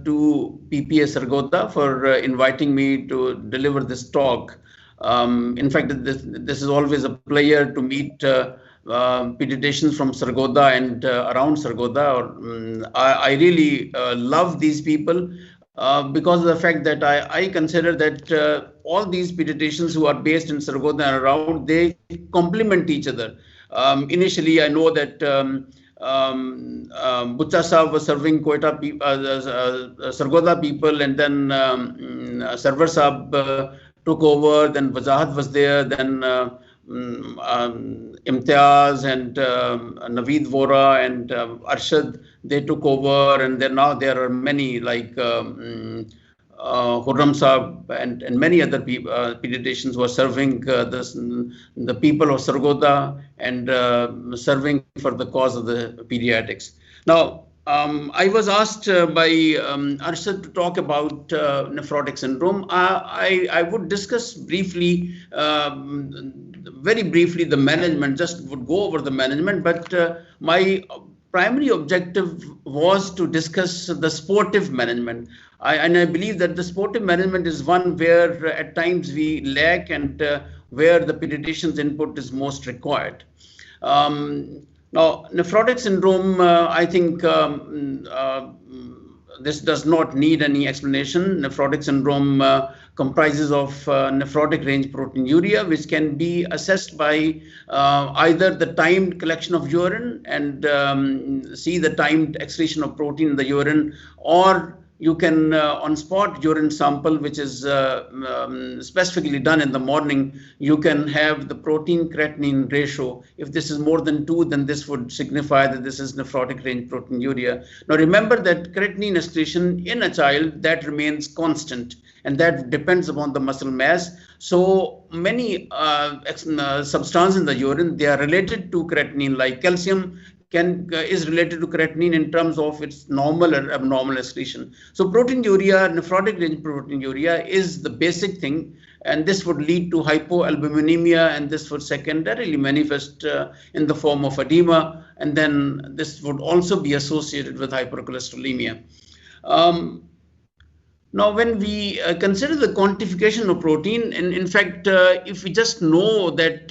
to PPA Sargodha for inviting me to deliver this talk. In fact, this is always a pleasure to meet pediatricians from Sargodha and around Sargodha. I really love these people because of the fact that I consider that all these pediatricians who are based in Sargodha and around, they complement each other. Initially, I know that Butcha Sahab was serving Quetta Sargodha people, and then Sarwar Sahab took over, then Wajahat was there, then Imtiaz and Naveed Vora and Arshad, they took over, and then now there are many like Khurram Sahab and many other pediatricians who are serving the people of Sargodha and serving for the cause of the pediatrics. Now, I was asked by Arshad to talk about nephrotic syndrome. I would discuss briefly, very briefly, the management, just would go over the management, but my primary objective was to discuss the sportive management. And I believe that the sportive management is one where at times we lack and where the pediatrician's input is most required. Now, nephrotic syndrome, I think this does not need any explanation. Nephrotic syndrome comprises of nephrotic range proteinuria, which can be assessed by either the timed collection of urine and see the timed excretion of protein in the urine, or you can on spot urine sample, which is specifically done in the morning, you can have the protein creatinine ratio. If this is more than 2, then this would signify that this is nephrotic range proteinuria. Now remember that creatinine excretion in a child, that remains constant, and that depends upon the muscle mass. So many substances in the urine, they are related to creatinine, like calcium is related to creatinine in terms of its normal or abnormal excretion. So proteinuria, nephrotic range proteinuria, is the basic thing, and this would lead to hypoalbuminemia, and this would secondarily manifest in the form of edema, and then this would also be associated with hypercholesterolemia. Now, when we consider the quantification of protein, and in fact, if we just know that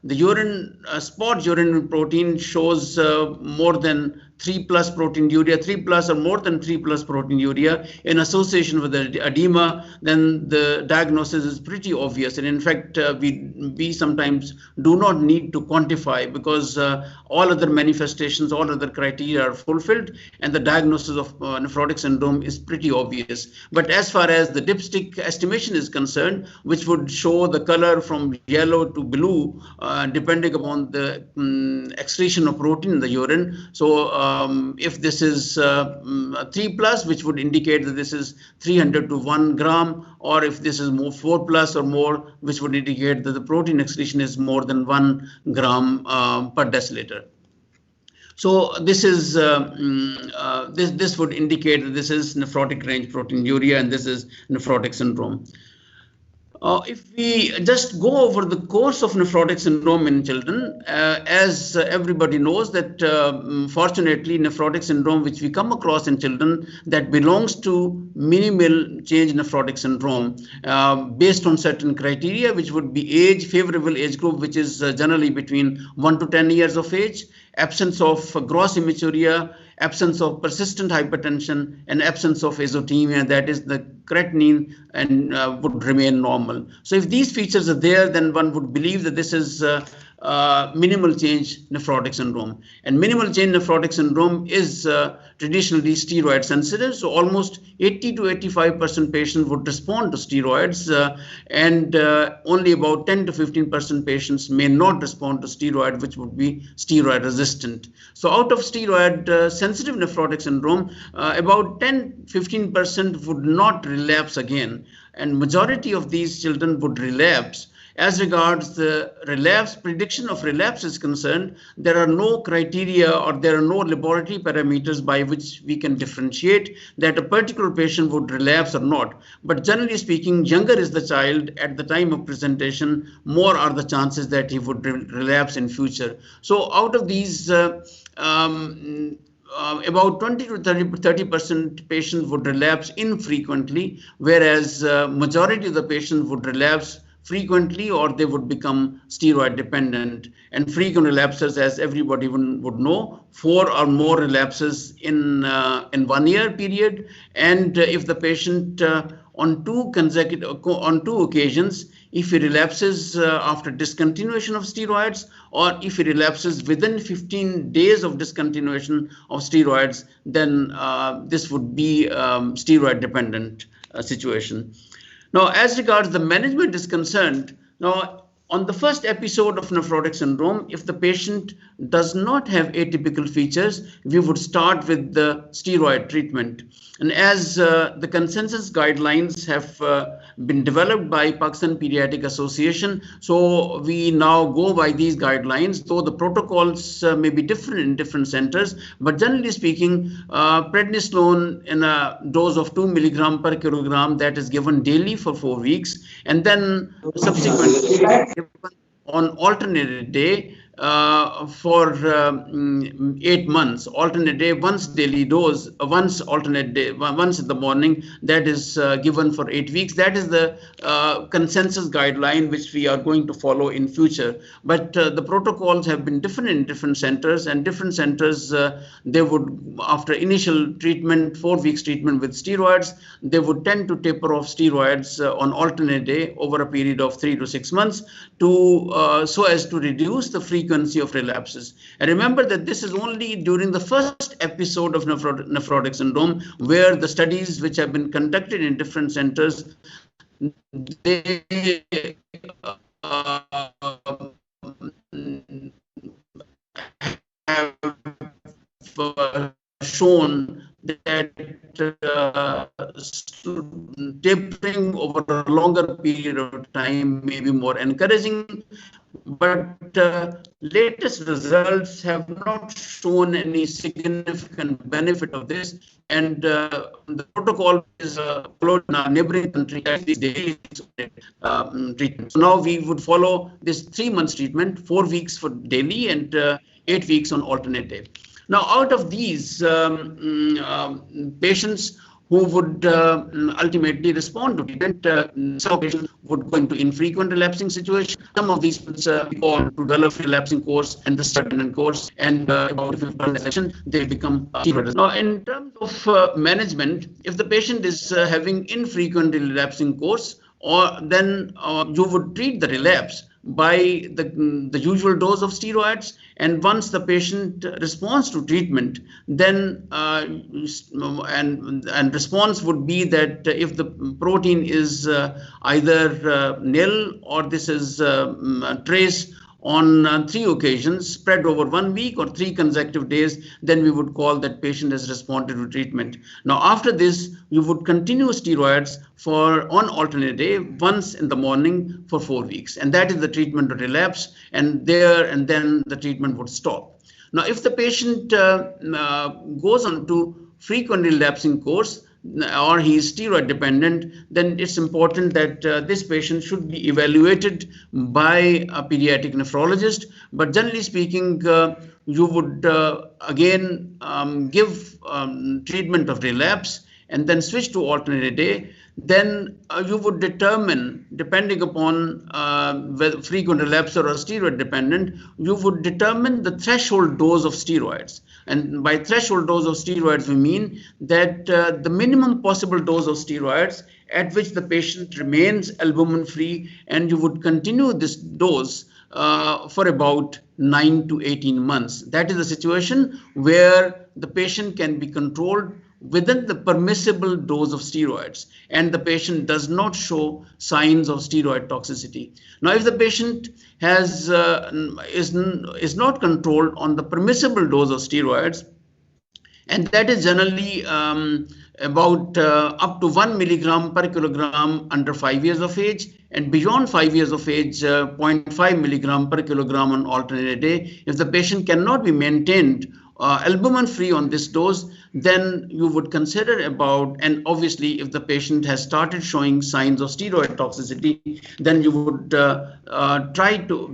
the urine, spot urine protein shows more than 3+ proteinuria, 3+ or more than 3+ proteinuria in association with the edema, then the diagnosis is pretty obvious. And in fact, we sometimes do not need to quantify, because all other manifestations, all other criteria are fulfilled, and the diagnosis of nephrotic syndrome is pretty obvious. But as far as the dipstick estimation is concerned, which would show the color from yellow to blue, depending upon the excretion of protein in the urine. So if this is 3+, which would indicate that this is 300 to 1 gram, or if this is more 4+ or more, which would indicate that the protein excretion is more than 1 gram per deciliter. So this is this would indicate that this is nephrotic range proteinuria, and this is nephrotic syndrome. If we just go over the course of nephrotic syndrome in children, as everybody knows that fortunately nephrotic syndrome, which we come across in children, that belongs to minimal change nephrotic syndrome based on certain criteria, which would be age, favorable age group, which is generally between 1 to 10 years of age, absence of gross hematuria, absence of persistent hypertension, and absence of azotemia, that is the creatinine, and would remain normal. So if these features are there, then one would believe that this is minimal change nephrotic syndrome. And minimal change nephrotic syndrome is traditionally steroid sensitive. So almost 80 to 85% patients would respond to steroids, and only about 10 to 15% patients may not respond to steroid, which would be steroid resistant. So out of steroid sensitive nephrotic syndrome, about 10-15% would not relapse again, and majority of these children would relapse. As regards the relapse, prediction of relapse is concerned, there are no criteria or there are no laboratory parameters by which we can differentiate that a particular patient would relapse or not. But generally speaking, younger is the child at the time of presentation, more are the chances that he would relapse in future. So out of these about 20 to 30% patients would relapse infrequently, whereas majority of the patients would relapse frequently, or they would become steroid dependent. And frequent relapses, as everybody would know, 4 or more relapses in 1 year period. And if the patient on two occasions, if he relapses after discontinuation of steroids, or if he relapses within 15 days of discontinuation of steroids, then this would be steroid dependent situation. Now, as regards the management is concerned, now on the first episode of nephrotic syndrome, if the patient does not have atypical features, we would start with the steroid treatment. And as the consensus guidelines have been developed by Pakistan Pediatric Association, so we now go by these guidelines, though the protocols may be different in different centers. But generally speaking, prednisone in a dose of 2 milligram per kilogram, that is given daily for 4 weeks, and then subsequently given on alternate day for 8 months, alternate day, once daily dose, once alternate day, once in the morning, that is given for 8 weeks. That is the consensus guideline which we are going to follow in future. But the protocols have been different in different centers, and different centers, they would, after initial treatment, 4 weeks treatment with steroids, they would tend to taper off steroids on alternate day over a period of 3 to 6 months to so as to reduce the frequency of relapses. And remember that this is only during the first episode of nephrotic syndrome, where the studies which have been conducted in different centers, they have shown that tapering over a longer period of time may be more encouraging, but latest results have not shown any significant benefit of this, and the protocol is followed in our neighboring country as the daily treatment. So now we would follow this 3 months treatment, 4 weeks for daily and 8 weeks on alternate day. Now, out of these patients who would ultimately respond to treatment, some patients would go into infrequent relapsing situation. Some of these go on to develop relapsing course and the steroid course, and about 50% they become steroid. Now, in terms of management, if the patient is having infrequent relapsing course, or then you would treat the relapse by the usual dose of steroids, and once the patient responds to treatment, then and response would be that if the protein is either nil or this is trace on 3 occasions spread over 1 week or 3 consecutive days, then we would call that patient has responded to treatment. Now, after this, we would continue steroids on alternate day, once in the morning for 4 weeks. And that is the treatment to relapse, and then the treatment would stop. Now, if the patient goes on to frequent relapsing course, or he is steroid dependent, then it's important that this patient should be evaluated by a pediatric nephrologist. But generally speaking, you would again give treatment of relapse and then switch to alternate day. Then you would determine, depending upon whether frequent relapse or steroid dependent, you would determine the threshold dose of steroids. And by threshold dose of steroids, we mean that the minimum possible dose of steroids at which the patient remains albumin free, and you would continue this dose for about 9 to 18 months. That is the situation where the patient can be controlled within the permissible dose of steroids, and the patient does not show signs of steroid toxicity. Now, if the patient has is not controlled on the permissible dose of steroids, and that is generally about up to 1 milligram per kilogram under 5 years of age, and beyond 5 years of age, 0.5 milligram per kilogram on alternate day. If the patient cannot be maintained albumin free on this dose, then you would consider about, and obviously if the patient has started showing signs of steroid toxicity, then you would try to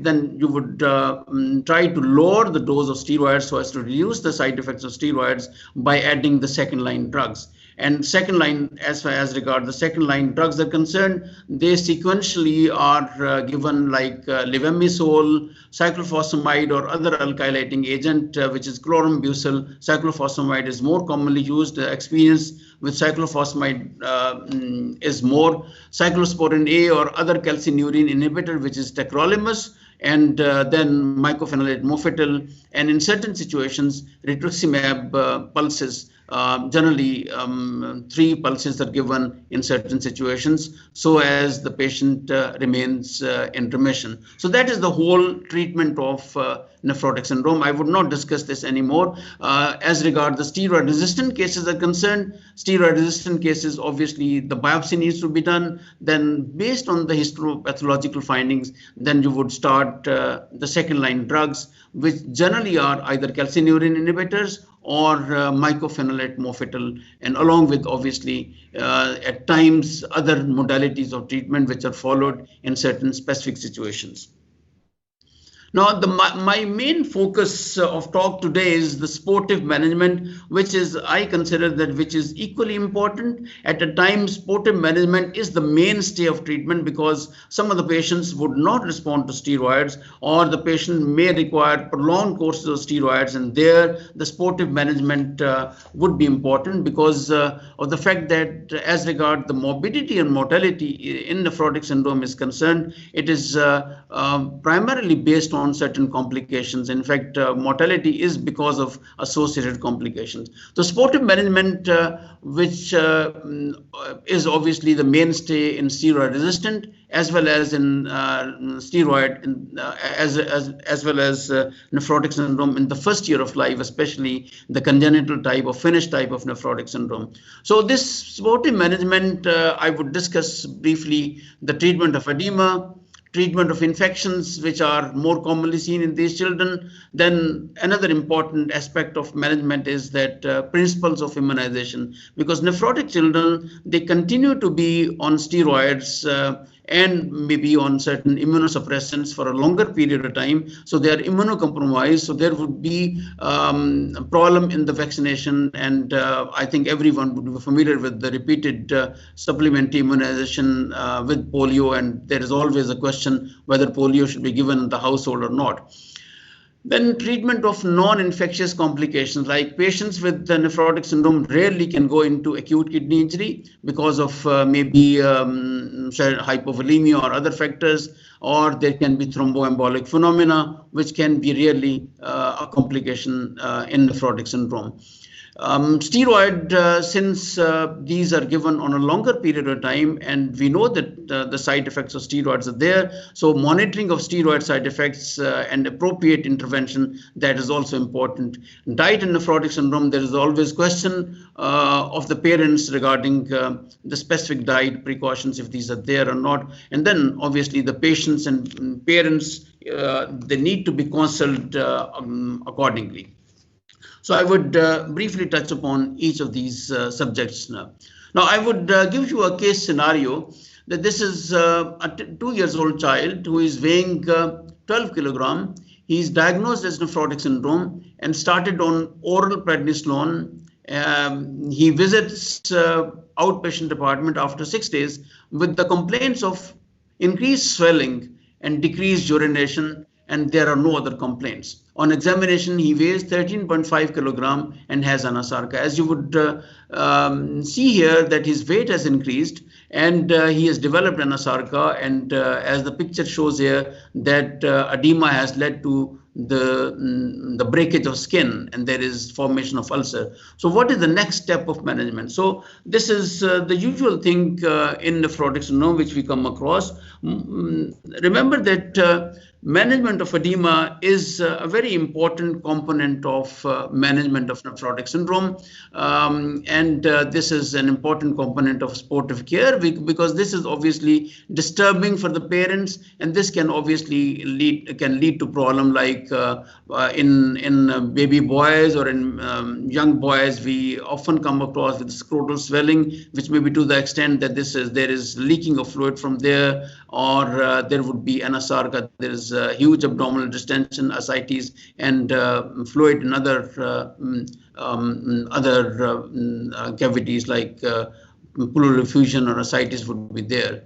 lower the dose of steroids so as to reduce the side effects of steroids by adding the second line drugs. And second line, as far as regard the second line drugs are concerned, they sequentially are given like levamisole, cyclophosphamide, or other alkylating agent, which is chlorambucil. Cyclophosphamide is more commonly used. Experience with cyclophosphamide is more. Cyclosporin A or other calcineurin inhibitor, which is tacrolimus, and then mycophenolate mofetil, and in certain situations, rituximab pulses. Generally, 3 pulses are given in certain situations so as the patient remains in remission. So that is the whole treatment of nephrotic syndrome. I would not discuss this anymore. As regard the steroid resistant cases are concerned, steroid resistant cases, obviously the biopsy needs to be done. Then based on the histopathological findings, then you would start the second line drugs, which generally are either calcineurin inhibitors or mycophenolate mofetil, and along with obviously at times other modalities of treatment which are followed in certain specific situations. Now, my main focus of talk today is the sportive management, which is, I consider that, which is equally important. At a time, sportive management is the mainstay of treatment because some of the patients would not respond to steroids, or the patient may require prolonged courses of steroids, and there the sportive management would be important because of the fact that as regard the morbidity and mortality in nephrotic syndrome is concerned, it is primarily based on certain complications. In fact, mortality is because of associated complications. The sportive management, which is obviously the mainstay in steroid resistant as well as in steroid, as well as nephrotic syndrome in the first year of life, especially the congenital type or finished type of nephrotic syndrome. So this sportive management, I would discuss briefly the treatment of edema, treatment of infections which are more commonly seen in these children. Then another important aspect of management is that principles of immunization, because nephrotic children, they continue to be on steroids and maybe on certain immunosuppressants for a longer period of time. So they are immunocompromised. So there would be a problem in the vaccination. And I think everyone would be familiar with the repeated supplementary immunization with polio. And there is always a question whether polio should be given in the household or not. Then treatment of non-infectious complications, like patients with the nephrotic syndrome rarely can go into acute kidney injury because of maybe hypovolemia or other factors, or there can be thromboembolic phenomena, which can be really a complication in nephrotic syndrome. Steroid, since these are given on a longer period of time, and we know that the side effects of steroids are there, so monitoring of steroid side effects and appropriate intervention, that is also important. Diet in nephrotic syndrome, there is always question of the parents regarding the specific diet precautions, if these are there or not. And then obviously the patients and parents, they need to be consulted accordingly. So I would briefly touch upon each of these subjects now. Now I would give you a case scenario that this is a 2-year-old child who is weighing 12 kilogram. He is diagnosed as nephrotic syndrome and started on oral prednisolone. He visits outpatient department after 6 days with the complaints of increased swelling and decreased urination, and there are no other complaints. On examination, he weighs 13.5 kilogram and has anasarca. As you would see here, that his weight has increased and he has developed anasarca, and as the picture shows here, that edema has led to the breakage of skin, and there is formation of ulcer. So what is the next step of management? So this is the usual thing in nephrotic syndrome which we come across. Remember that Management of edema is a very important component of management of nephrotic syndrome, and this is an important component of supportive care because this is obviously disturbing for the parents, and this can obviously lead to problem like in baby boys or in young boys. We often come across with scrotal swelling, which may be to the extent that there is leaking of fluid from there, or there would be anasarca. There is huge abdominal distension, ascites, and fluid in other cavities like pleural effusion or ascites would be there.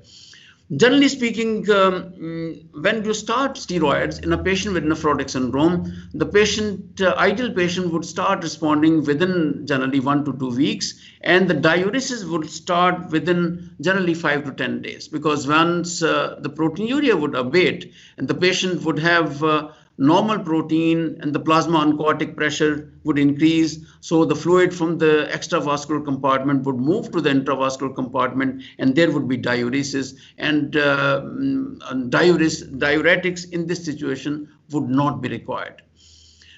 Generally speaking, when you start steroids in a patient with nephrotic syndrome, the ideal patient would start responding within generally 1 to 2 weeks, and the diuresis would start within generally 5 to 10 days, because once the proteinuria would abate and the patient would have normal protein and the plasma oncotic pressure would increase, so the fluid from the extravascular compartment would move to the intravascular compartment, and there would be diuresis, and diuretics in this situation would not be required.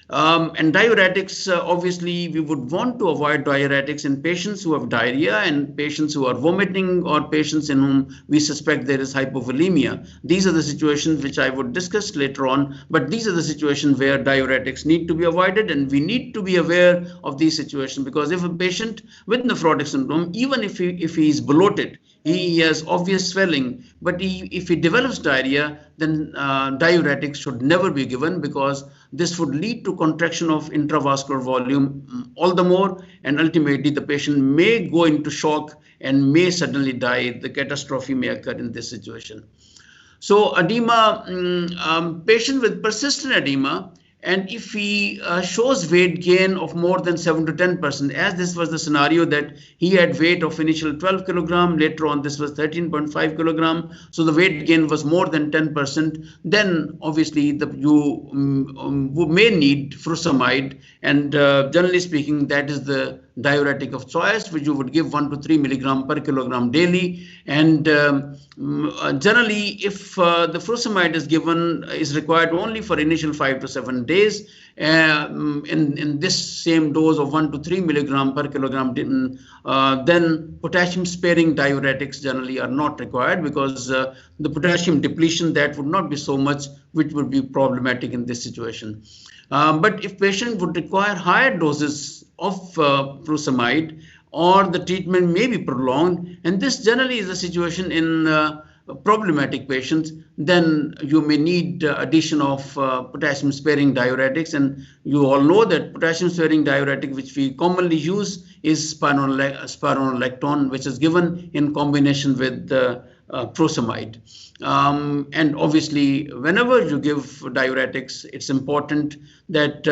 And diuretics, obviously, we would want to avoid diuretics in patients who have diarrhea and patients who are vomiting or patients in whom we suspect there is hypovolemia. These are the situations which I would discuss later on, but these are the situations where diuretics need to be avoided, and we need to be aware of these situations, because if a patient with nephrotic syndrome, even if he is bloated, he has obvious swelling, but if he develops diarrhea, then diuretics should never be given, because this would lead to contraction of intravascular volume all the more, and ultimately the patient may go into shock and may suddenly die. The catastrophe may occur in this situation. So edema, patient with persistent edema, and if he shows weight gain of more than 7 to 10%, as this was the scenario that he had weight of initial 12 kilogram, later on this was 13.5 kilogram, so the weight gain was more than 10%, then obviously you may need furosemide, and generally speaking, that is the diuretic of choice, which you would give 1 to 3 milligram per kilogram daily. And generally, if the furosemide is required only for initial 5 to 7 days, in this same dose of 1 to 3 milligram per kilogram, then potassium sparing diuretics generally are not required, because the potassium depletion, that would not be so much, which would be problematic in this situation. But if patient would require higher doses of furosemide, or the treatment may be prolonged, and this generally is the situation in problematic patients, then you may need addition of potassium sparing diuretics. And you all know that potassium sparing diuretic which we commonly use is spironolactone, which is given in combination with furosemide. And obviously, whenever you give diuretics, it's important that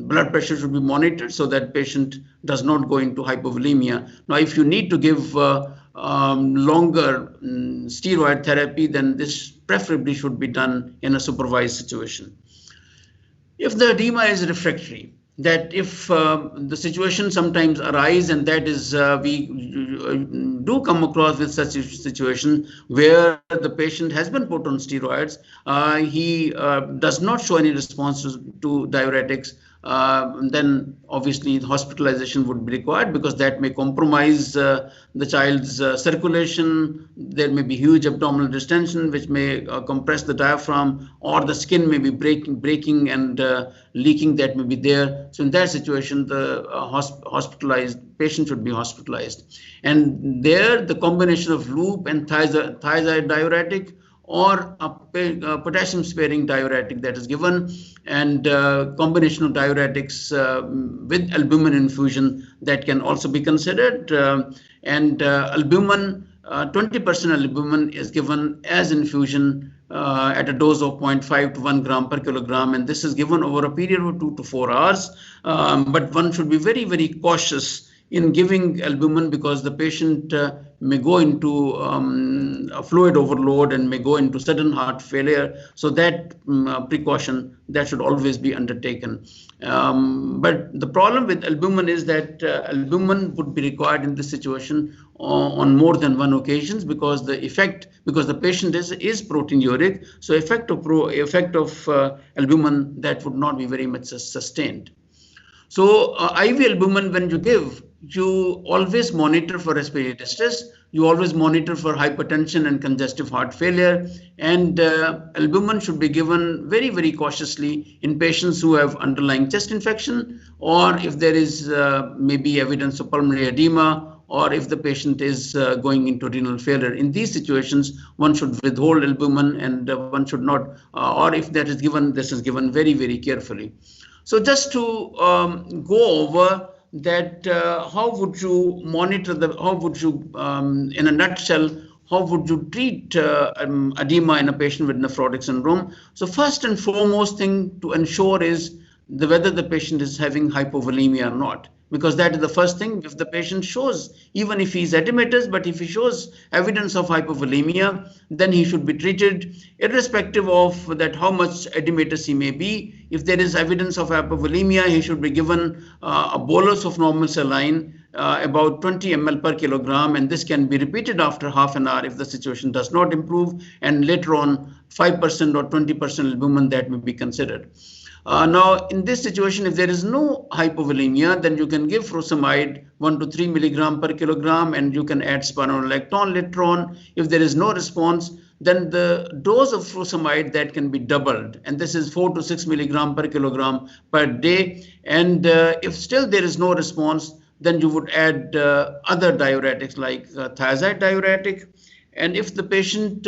blood pressure should be monitored so that patient does not go into hypovolemia. Now, if you need to give longer steroid therapy, then this preferably should be done in a supervised situation. If the edema is refractory, that if the situation sometimes arise, and that is we do come across with such a situation where the patient has been put on steroids, he does not show any response to diuretics, then obviously hospitalization would be required, because that may compromise the child's circulation. There may be huge abdominal distension which may compress the diaphragm, or the skin may be breaking and leaking, that may be there. So in that situation, the hospitalized patient should be hospitalized. And there, the combination of loop and thiazide diuretic, or a potassium sparing diuretic that is given, and combination of diuretics with albumin infusion, that can also be considered. And albumin, 20% albumin is given as infusion at a dose of 0.5 to 1 gram per kilogram, and this is given over a period of 2 to 4 hours. But one should be very, very cautious in giving albumin because the patient may go into a fluid overload and may go into sudden heart failure. So that precaution that should always be undertaken. But the problem with albumin is that albumin would be required in this situation on more than one occasions because the patient is proteinuric, so effect of albumin that would not be very much sustained. So IV albumin, when you give, you always monitor for respiratory distress, you always monitor for hypertension and congestive heart failure, and albumin should be given very, very cautiously in patients who have underlying chest infection, or if there is maybe evidence of pulmonary edema, or if the patient is going into renal failure. In these situations, one should withhold albumin, and one should not, or if that is given, this is given very, very carefully. So just to go over that, how would you monitor in a nutshell, how would you treat edema in a patient with nephrotic syndrome? So first and foremost thing to ensure is whether the patient is having hypovolemia or not, because that is the first thing. If the patient shows, even if he's edematous, but if he shows evidence of hypovolemia, then he should be treated irrespective of that how much edematous he may be. If there is evidence of hypovolemia, he should be given a bolus of normal saline, about 20 ml per kilogram, and this can be repeated after half an hour if the situation does not improve, and later on 5% or 20% albumin that may be considered. Now, in this situation, if there is no hypovolemia, then you can give furosemide 1 to 3 milligram per kilogram, and you can add spironolactone later on. If there is no response, then the dose of furosemide that can be doubled, and this is 4 to 6 milligram per kilogram per day. And if still there is no response, then you would add other diuretics like thiazide diuretic. And if the patient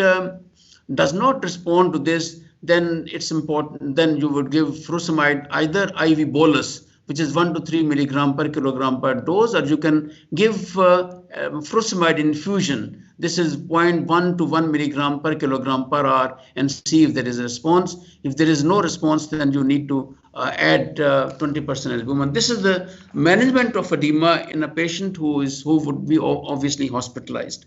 does not respond to this, then it's important, then you would give furosemide either IV bolus, which is 1 to 3 milligram per kilogram per dose, or you can give furosemide infusion. This is 0.1 to 1 milligram per kilogram per hour, and see if there is a response. If there is no response, then you need to add 20% albumin. This is the management of edema in a patient who would be obviously hospitalized.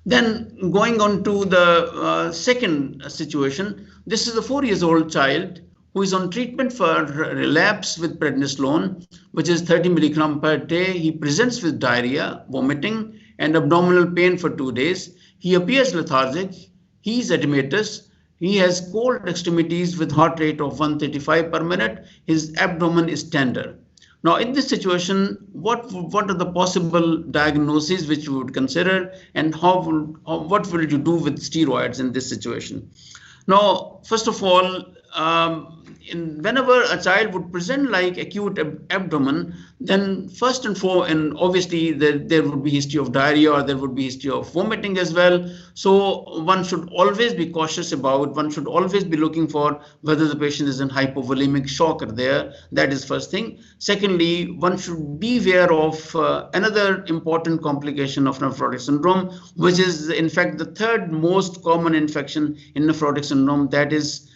Then going on to the second situation, this is a 4-year-old child who is on treatment for relapse with prednisolone, which is 30 milligram per day. He presents with diarrhea, vomiting, and abdominal pain for 2 days. He appears lethargic. He is edematous. He has cold extremities with heart rate of 135 per minute. His abdomen is tender. Now, in this situation, what are the possible diagnoses which you would consider, and what will you do with steroids in this situation? Now, first of all, whenever a child would present like acute abdomen, then first and foremost, and obviously there would be history of diarrhea, or there would be history of vomiting as well. So one should always be cautious about, one should always be looking for whether the patient is in hypovolemic shock or there. That is first thing. Secondly, one should be aware of another important complication of nephrotic syndrome, which is in fact the third most common infection in nephrotic syndrome, that is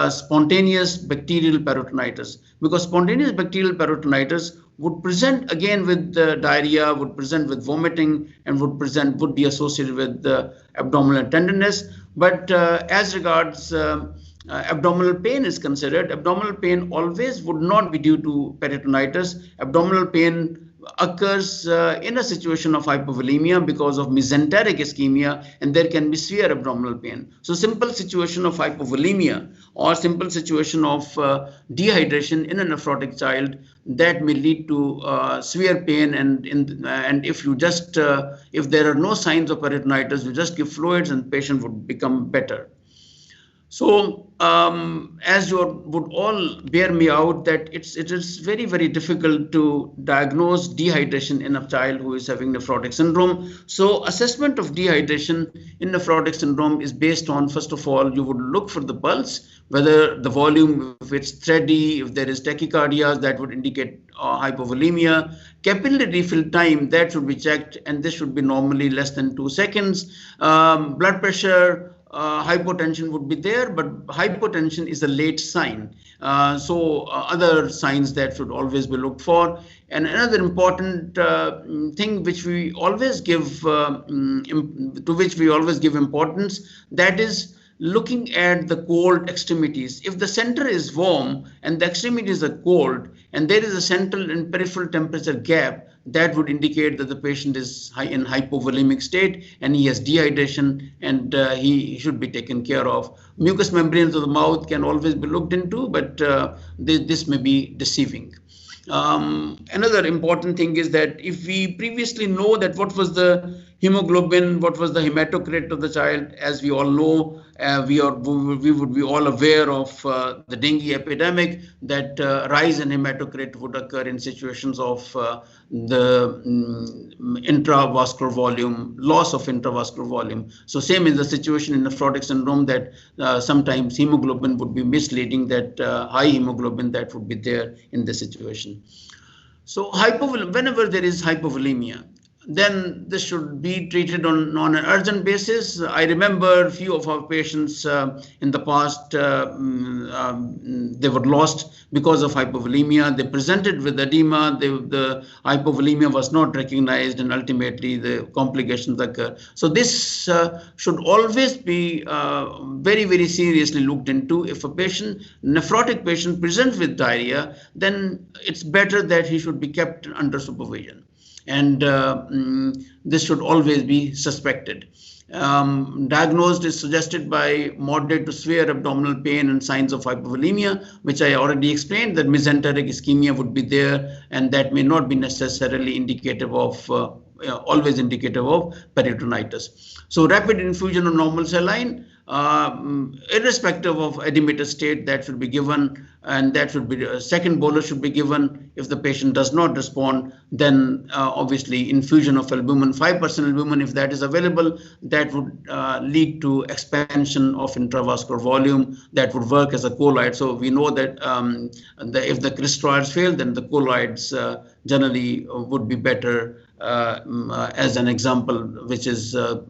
spontaneous bacterial peritonitis, because spontaneous bacterial peritonitis would present again with diarrhea, would present with vomiting, and would be associated with abdominal tenderness. But as regards abdominal pain is considered, abdominal pain always would not be due to peritonitis. Abdominal pain occurs in a situation of hypovolemia because of mesenteric ischemia, and there can be severe abdominal pain. So simple situation of hypovolemia or simple situation of dehydration in a nephrotic child, that may lead to severe pain, and if you just if there are no signs of peritonitis, you just give fluids and the patient would become better. So as you would all bear me out that it is very, very difficult to diagnose dehydration in a child who is having nephrotic syndrome. So assessment of dehydration in nephrotic syndrome is based on, first of all, you would look for the pulse, whether the volume, if it's steady, if there is tachycardia, that would indicate hypovolemia. Capillary refill time, that should be checked, and this should be normally less than 2 seconds. Blood pressure, hypotension would be there, but hypotension is a late sign. Other signs that should always be looked for. And another important thing which we always give, to which we always give importance, that is looking at the cold extremities. If the center is warm and the extremities are cold, and there is a central and peripheral temperature gap, that would indicate that the patient is in hypovolemic state and he has dehydration, and he should be taken care of. Mucous membranes of the mouth can always be looked into, but this may be deceiving. Another important thing is that if we previously know that what was the hemoglobin, what was the hematocrit of the child, as we all know, we would be all aware of the dengue epidemic, that rise in hematocrit would occur in situations of the intravascular volume, loss of intravascular volume. So same is the situation in nephrotic syndrome, that sometimes hemoglobin would be misleading, that high hemoglobin that would be there in this situation. So whenever there is hypovolemia, then this should be treated on an urgent basis. I remember a few of our patients in the past, they were lost because of hypovolemia. They presented with edema, the hypovolemia was not recognized, and ultimately the complications occur. So this should always be very, very seriously looked into. If a nephrotic patient presents with diarrhea, then it's better that he should be kept under supervision. And this should always be suspected. Diagnosed is suggested by moderate to severe abdominal pain and signs of hypovolemia, which I already explained, that mesenteric ischemia would be there, and that may not be necessarily indicative of always indicative of peritonitis. So rapid infusion of normal saline, irrespective of edematous state, that should be given, and that should be a second bolus should be given. If the patient does not respond, then obviously infusion of albumin, 5% albumin, if that is available, that would lead to expansion of intravascular volume, that would work as a colloid. So we know that if the crystalloids fail, then the colloids generally would be better, as an example, which is of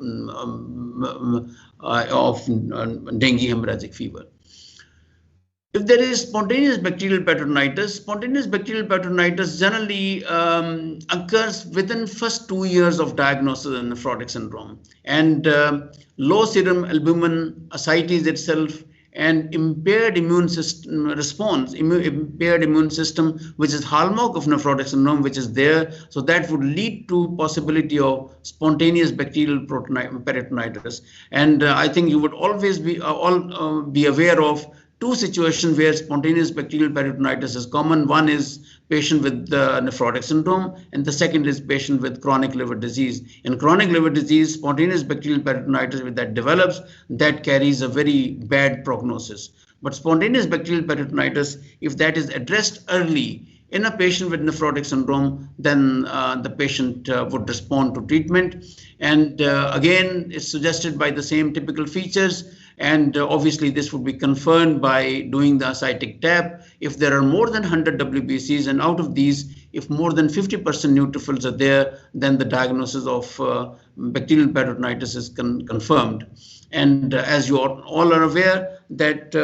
dengue hemorrhagic fever. If there is spontaneous bacterial peritonitis generally occurs within first 2 years of diagnosis of nephrotic syndrome, and low serum albumin, ascites itself, and impaired immune system response, impaired immune system, which is hallmark of nephrotic syndrome, which is there. So that would lead to possibility of spontaneous bacterial peritonitis. And I think you would always be be aware of two situations where spontaneous bacterial peritonitis is common. One is patient with nephrotic syndrome, and the second is patient with chronic liver disease. In chronic liver disease, spontaneous bacterial peritonitis, if that develops, that carries a very bad prognosis. But spontaneous bacterial peritonitis, if that is addressed early in a patient with nephrotic syndrome, then the patient would respond to treatment. And again, it's suggested by the same typical features. And obviously, this would be confirmed by doing the ascitic tap. If there are more than 100 WBCs, and out of these, if more than 50% neutrophils are there, then the diagnosis of bacterial peritonitis is confirmed. And as you all are aware, that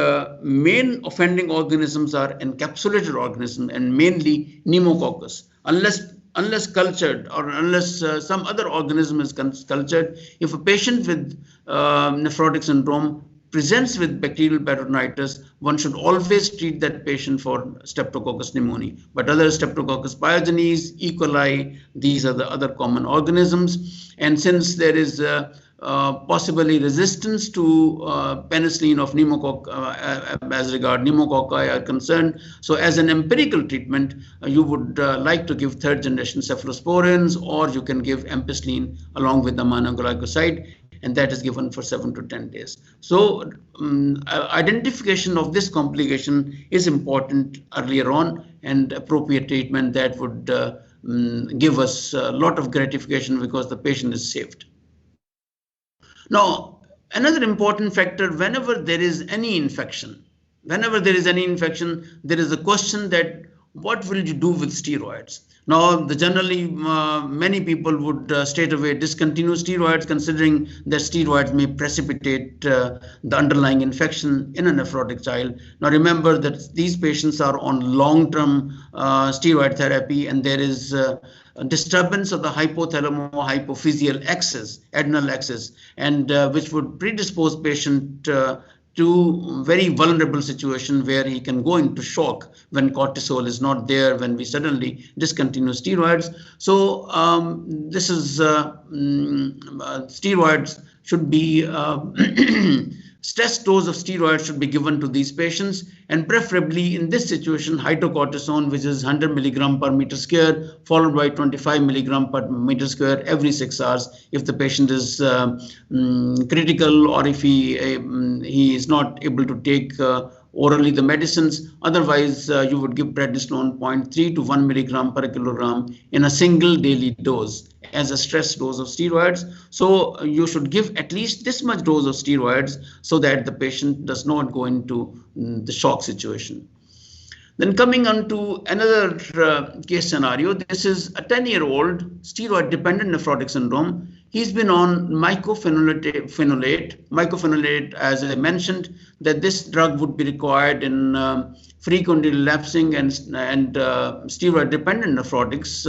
main offending organisms are encapsulated organisms, and mainly pneumococcus. Unless cultured, or unless some other organism is cultured, if a patient with nephrotic syndrome presents with bacterial peritonitis, one should always treat that patient for Streptococcus pneumoniae. But other Streptococcus pyogenes, E. coli, these are the other common organisms. And since there is possibly resistance to penicillin of pneumococcus as regard pneumococci are concerned. So as an empirical treatment, you would like to give third generation cephalosporins, or you can give ampicillin along with aminoglycoside, and that is given for 7 to 10 days. So identification of this complication is important earlier on, and appropriate treatment that would give us a lot of gratification because the patient is saved. Now, another important factor, whenever there is any infection, there is a question that what will you do with steroids? Now, generally, many people would straight away discontinue steroids, considering that steroids may precipitate the underlying infection in a nephrotic child. Now, remember that these patients are on long-term steroid therapy, and there is a disturbance of the hypothalamo-hypophyseal axis, adrenal axis, and which would predispose patient to very vulnerable situation where he can go into shock when cortisol is not there, when we suddenly discontinue steroids. So this is steroids should be stress dose of steroids should be given to these patients, and preferably in this situation hydrocortisone, which is 100 milligram per meter square, followed by 25 milligram per meter square every 6 hours if the patient is critical, or if he is not able to take orally the medicines. Otherwise, you would give prednisone 0.3 to 1 milligram per kilogram in a single daily dose as a stress dose of steroids. So you should give at least this much dose of steroids so that the patient does not go into the shock situation. Then coming on to another case scenario, this is a 10-year-old steroid-dependent nephrotic syndrome. He's been on mycophenolate, as I mentioned, that this drug would be required in frequently relapsing and steroid-dependent nephrotics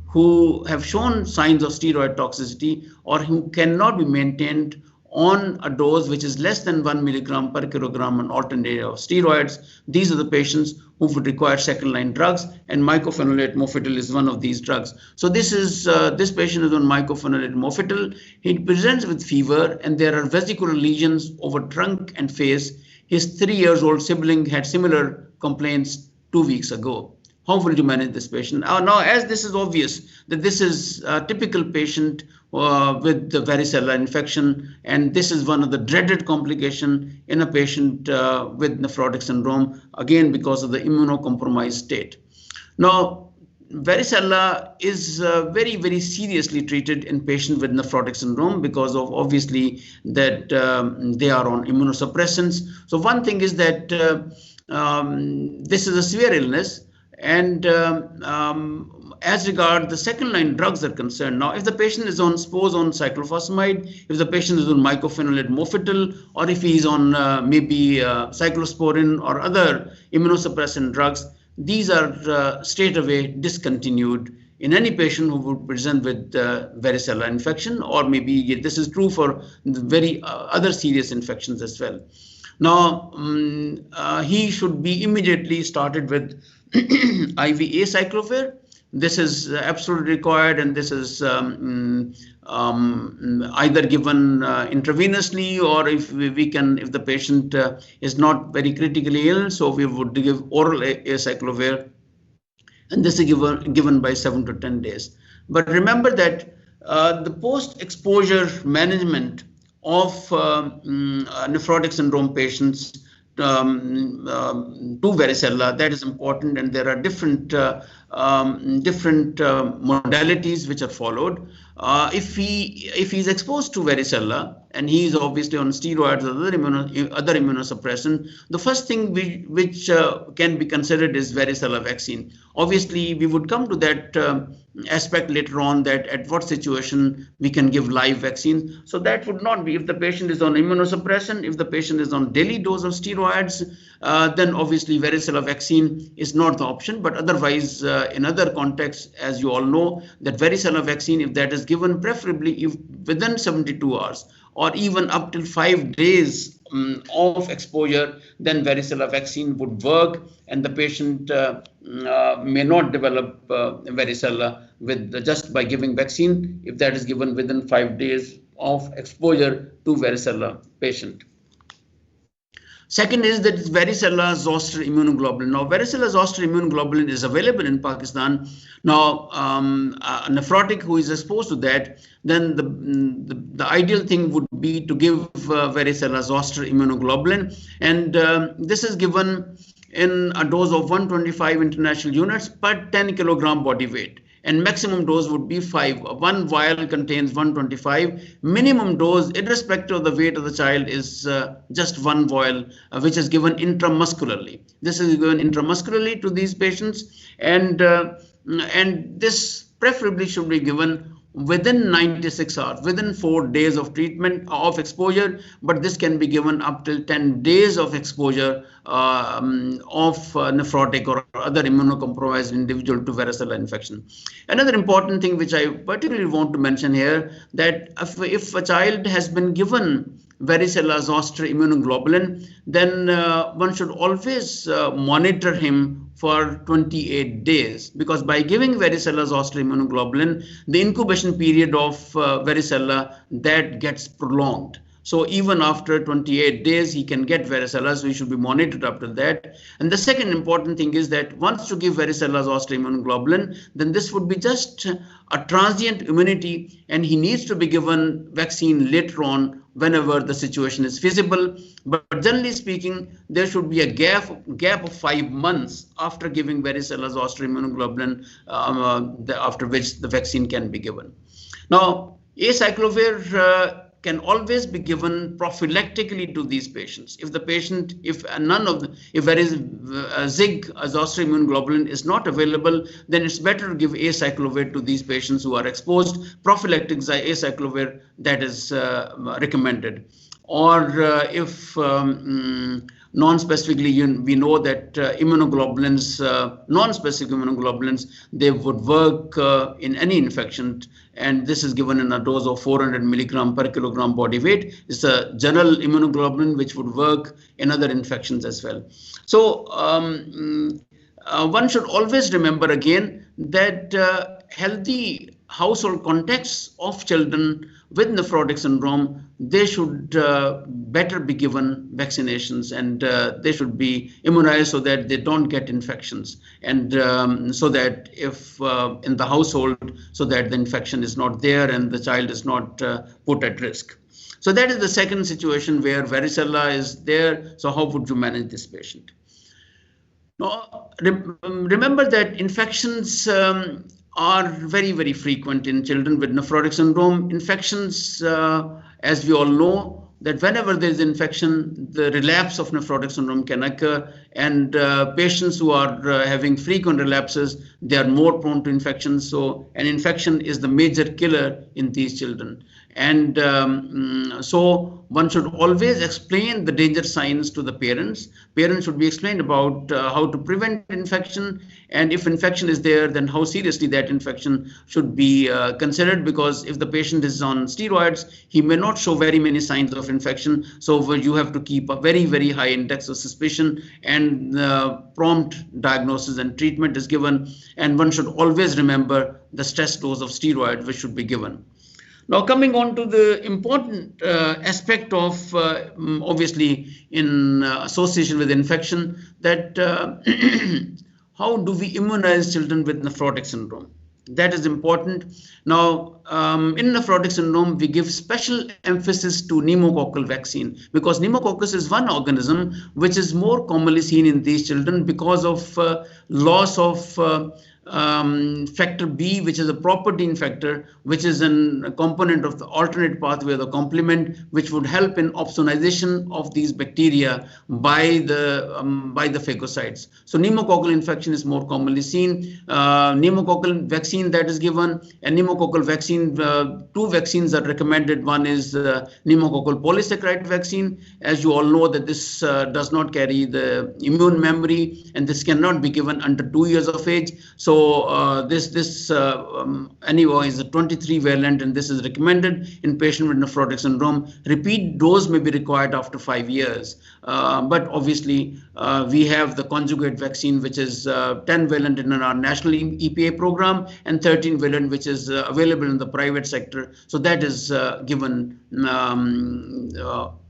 who have shown signs of steroid toxicity or who cannot be maintained on a dose which is less than 1 milligram per kilogram on alternate of steroids. These are the patients who would require second-line drugs, and mycophenolate mofetil is one of these drugs. So this patient is on mycophenolate mofetil. He presents with fever, and there are vesicular lesions over trunk and face. His 3-year-old sibling had similar complaints 2 weeks ago. How will you manage this patient? Now, as this is obvious that this is a typical patient with the varicella infection, and this is one of the dreaded complication in a patient with nephrotic syndrome, again because of the immunocompromised state. Now, varicella is very, very seriously treated in patients with nephrotic syndrome because of obviously that they are on immunosuppressants. So one thing is that this is a severe illness. And as regard the second-line drugs are concerned, now if the patient is on, suppose on cyclophosphamide, if the patient is on mycophenolate mofetil, or if he is on maybe cyclosporin or other immunosuppressant drugs, these are straight away discontinued in any patient who would present with varicella infection, or maybe this is true for the very other serious infections as well. Now, he should be immediately started with IV acyclovir. This is absolutely required, and this is either given intravenously, or if the patient is not very critically ill, so we would give oral acyclovir, and this is given by 7 to 10 days. But remember that the post-exposure management of nephrotic syndrome patients to varicella, that is important, and there are different modalities which are followed. If he is exposed to varicella and he is obviously on steroids or other immunosuppressant, the first thing which can be considered is varicella vaccine. Obviously, we would come to that aspect later on, that at what situation we can give live vaccine. So that would not be, if the patient is on immunosuppression, if the patient is on daily dose of steroids, then obviously varicella vaccine is not the option. But otherwise, in other contexts, as you all know, that varicella vaccine, if that is given preferably within 72 hours or even up till 5 days of exposure, then varicella vaccine would work, and the patient may not develop varicella just by giving vaccine, if that is given within 5 days of exposure to varicella patient. Second is that it's varicella zoster immunoglobulin. Now, varicella zoster immunoglobulin is available in Pakistan. Now, a nephrotic who is exposed to that, then the ideal thing would be to give varicella zoster immunoglobulin, and this is given in a dose of 125 international units per 10 kilogram body weight. And maximum dose would be 5. One vial contains 125. Minimum dose, irrespective of the weight of the child, is just 1 vial, which is given intramuscularly. This is given intramuscularly to these patients, and and this preferably should be given within 96 hours, within 4 days of treatment of exposure, but this can be given up till 10 days of exposure of nephrotic or other immunocompromised individual to varicella infection. Another important thing which I particularly want to mention here, that if a child has been given varicella zoster immunoglobulin, then one should always monitor him for 28 days, because by giving varicella zoster immunoglobulin, the incubation period of varicella that gets prolonged. So even after 28 days, he can get varicella, so he should be monitored up to that. And the second important thing is that once you give varicella zoster immunoglobulin, then this would be just a transient immunity, and he needs to be given vaccine later on whenever the situation is feasible. But generally speaking, there should be a gap of 5 months after giving varicella zoster immunoglobulin, after which the vaccine can be given. Now, acyclovir can always be given prophylactically to these patients. If the patient, if there is a ZIG, a zoster immunoglobulin, is not available, then it's better to give acyclovir to these patients who are exposed. Prophylactic acyclovir, that is recommended. Or if non-specifically, we know that immunoglobulins, non-specific immunoglobulins, they would work in any infection, and this is given in a dose of 400 milligram per kilogram body weight. It's a general immunoglobulin which would work in other infections as well. So one should always remember again that healthy household contexts of children with nephrotic syndrome, they should better be given vaccinations, and they should be immunized so that they don't get infections, and so that if in the household, so that the infection is not there and the child is not put at risk. So that is the second situation where varicella is there. So how would you manage this patient? Now, remember that infections are very, very frequent in children with nephrotic syndrome. Infections, as we all know, that whenever there is infection, the relapse of nephrotic syndrome can occur, and patients who are having frequent relapses, they are more prone to infections. So an infection is the major killer in these children. And so one should always explain the danger signs to the parents. Parents should be explained about how to prevent infection, and if infection is there, then how seriously that infection should be considered, because if the patient is on steroids, he may not show very many signs of infection. So you have to keep a very, very high index of suspicion, and prompt diagnosis and treatment is given. And one should always remember the stress dose of steroid which should be given. Now, coming on to the important aspect of, obviously, in association with infection, that how do we immunize children with nephrotic syndrome? That is important. Now, in nephrotic syndrome, we give special emphasis to pneumococcal vaccine, because pneumococcus is one organism which is more commonly seen in these children because of loss of factor B, which is a property factor, which is a component of the alternate pathway of the complement, which would help in opsonization of these bacteria by the phagocytes. So pneumococcal infection is more commonly seen. Pneumococcal vaccine that is given, and pneumococcal vaccine, two vaccines are recommended. One is pneumococcal polysaccharide vaccine. As you all know, that this does not carry the immune memory, and this cannot be given under 2 years of age. So this anyway is a 23-valent, and this is recommended in patient with nephrotic syndrome. Repeat dose may be required after 5 years, but obviously we have the conjugate vaccine, which is 10-valent in our national EPA program, and 13-valent, which is available in the private sector. So that is given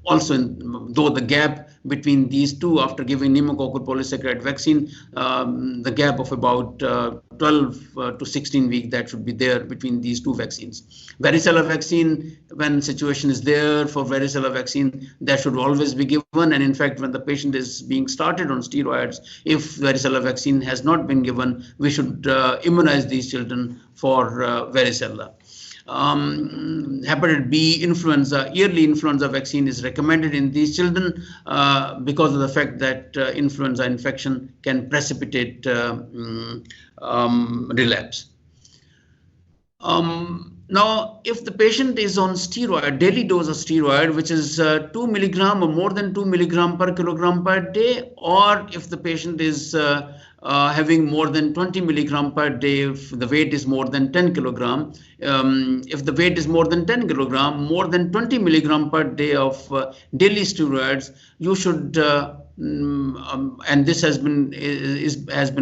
also, though the gap between these two, after giving pneumococcal polysaccharide vaccine, the gap of about 12 to 16 weeks, that should be there between these two vaccines. Varicella vaccine, when situation is there for varicella vaccine, that should always be given. And in fact, when the patient is being started on steroids, if varicella vaccine has not been given, we should immunize these children for varicella. Hepatitis B influenza, yearly influenza vaccine is recommended in these children because of the fact that influenza infection can precipitate relapse. Now, if the patient is on steroid, daily dose of steroid, which is 2 milligram or more than 2 milligram per kilogram per day, or if the patient is having more than 20 milligram per day, if the weight is more than 10 kilogram, if the weight is more than 10 kilogram, more than 20 milligram per day of daily steroids, you should and this has been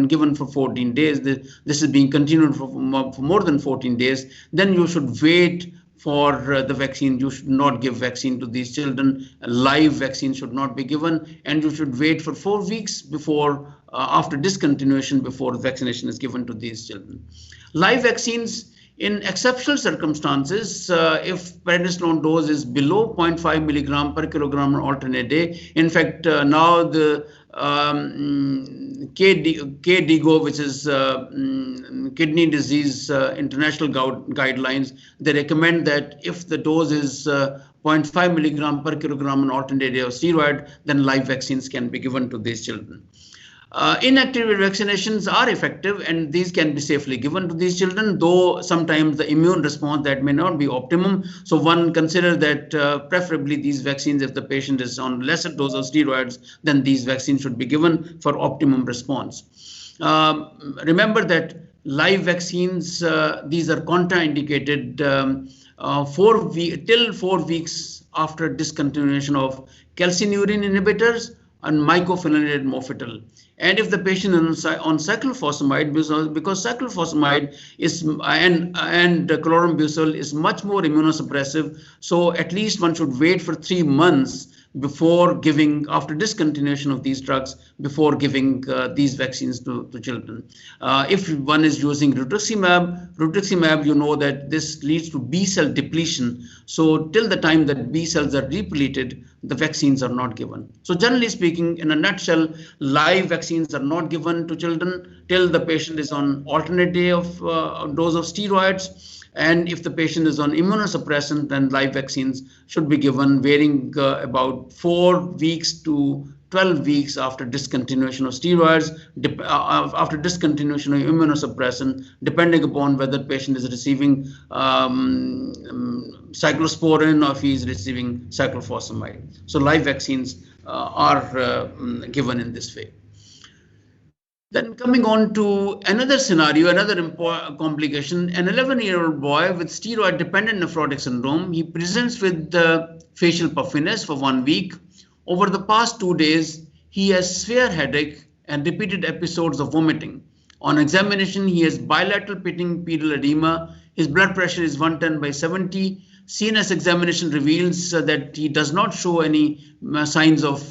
given for 14 days. This is being continued for more than 14 days. Then you should wait for the vaccine. You should not give vaccine to these children. A live vaccine should not be given, and you should wait for 4 weeks before after discontinuation before vaccination is given to these children. Live vaccines, in exceptional circumstances, if prednisone dose is below 0.5 milligram per kilogram on alternate day, in fact, now the KDIGO, which is Kidney Disease International Guidelines, they recommend that if the dose is 0.5 milligram per kilogram on alternate day of steroid, then live vaccines can be given to these children. Inactivated vaccinations are effective, and these can be safely given to these children, though sometimes the immune response that may not be optimum. So one consider that preferably these vaccines, if the patient is on lesser dose of steroids, then these vaccines should be given for optimum response. Remember that live vaccines, these are contraindicated till 4 weeks after discontinuation of calcineurin inhibitors and mycophenolate mofetil. And if the patient is on cyclophosphamide, because cyclophosphamide is and chlorambucil is much more immunosuppressive, so at least one should wait for 3 months before giving, after discontinuation of these drugs, before giving these vaccines to children. If one is using rituximab, you know that this leads to B cell depletion. So till the time that B cells are depleted, the vaccines are not given. So generally speaking, in a nutshell, live vaccines are not given to children till the patient is on alternate day of dose of steroids. And if the patient is on immunosuppressant, then live vaccines should be given, varying about 4 weeks to 12 weeks after discontinuation of steroids, after discontinuation of immunosuppressant, depending upon whether the patient is receiving cyclosporin or if he is receiving cyclophosphamide. So live vaccines are given in this way. Then coming on to another scenario, another important complication, an 11-year-old boy with steroid-dependent nephrotic syndrome. He presents with facial puffiness for 1 week. Over the past 2 days, he has severe headache and repeated episodes of vomiting. On examination, he has bilateral pedal edema. His blood pressure is 110/70. CNS examination reveals that he does not show any signs of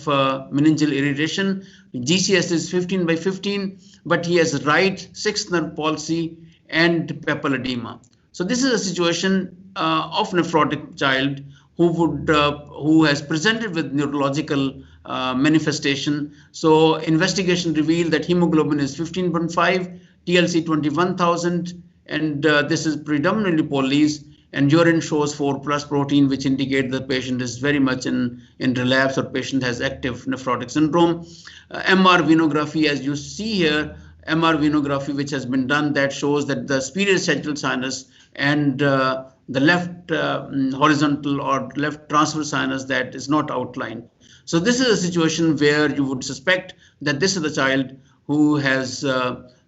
meningeal irritation. GCS is 15/15, but he has right 6th nerve palsy and papal edema. So this is a situation of nephrotic child who has presented with neurological manifestation. So investigation revealed that hemoglobin is 15.5, TLC 21,000, and this is predominantly Police. And urine shows 4+ protein, which indicate the patient is very much in relapse or patient has active nephrotic syndrome. MR venography, as you see here, MR venography which has been done, that shows that the superior sagittal sinus and the left horizontal or left transverse sinus, that is not outlined. So this is a situation where you would suspect that this is the child who has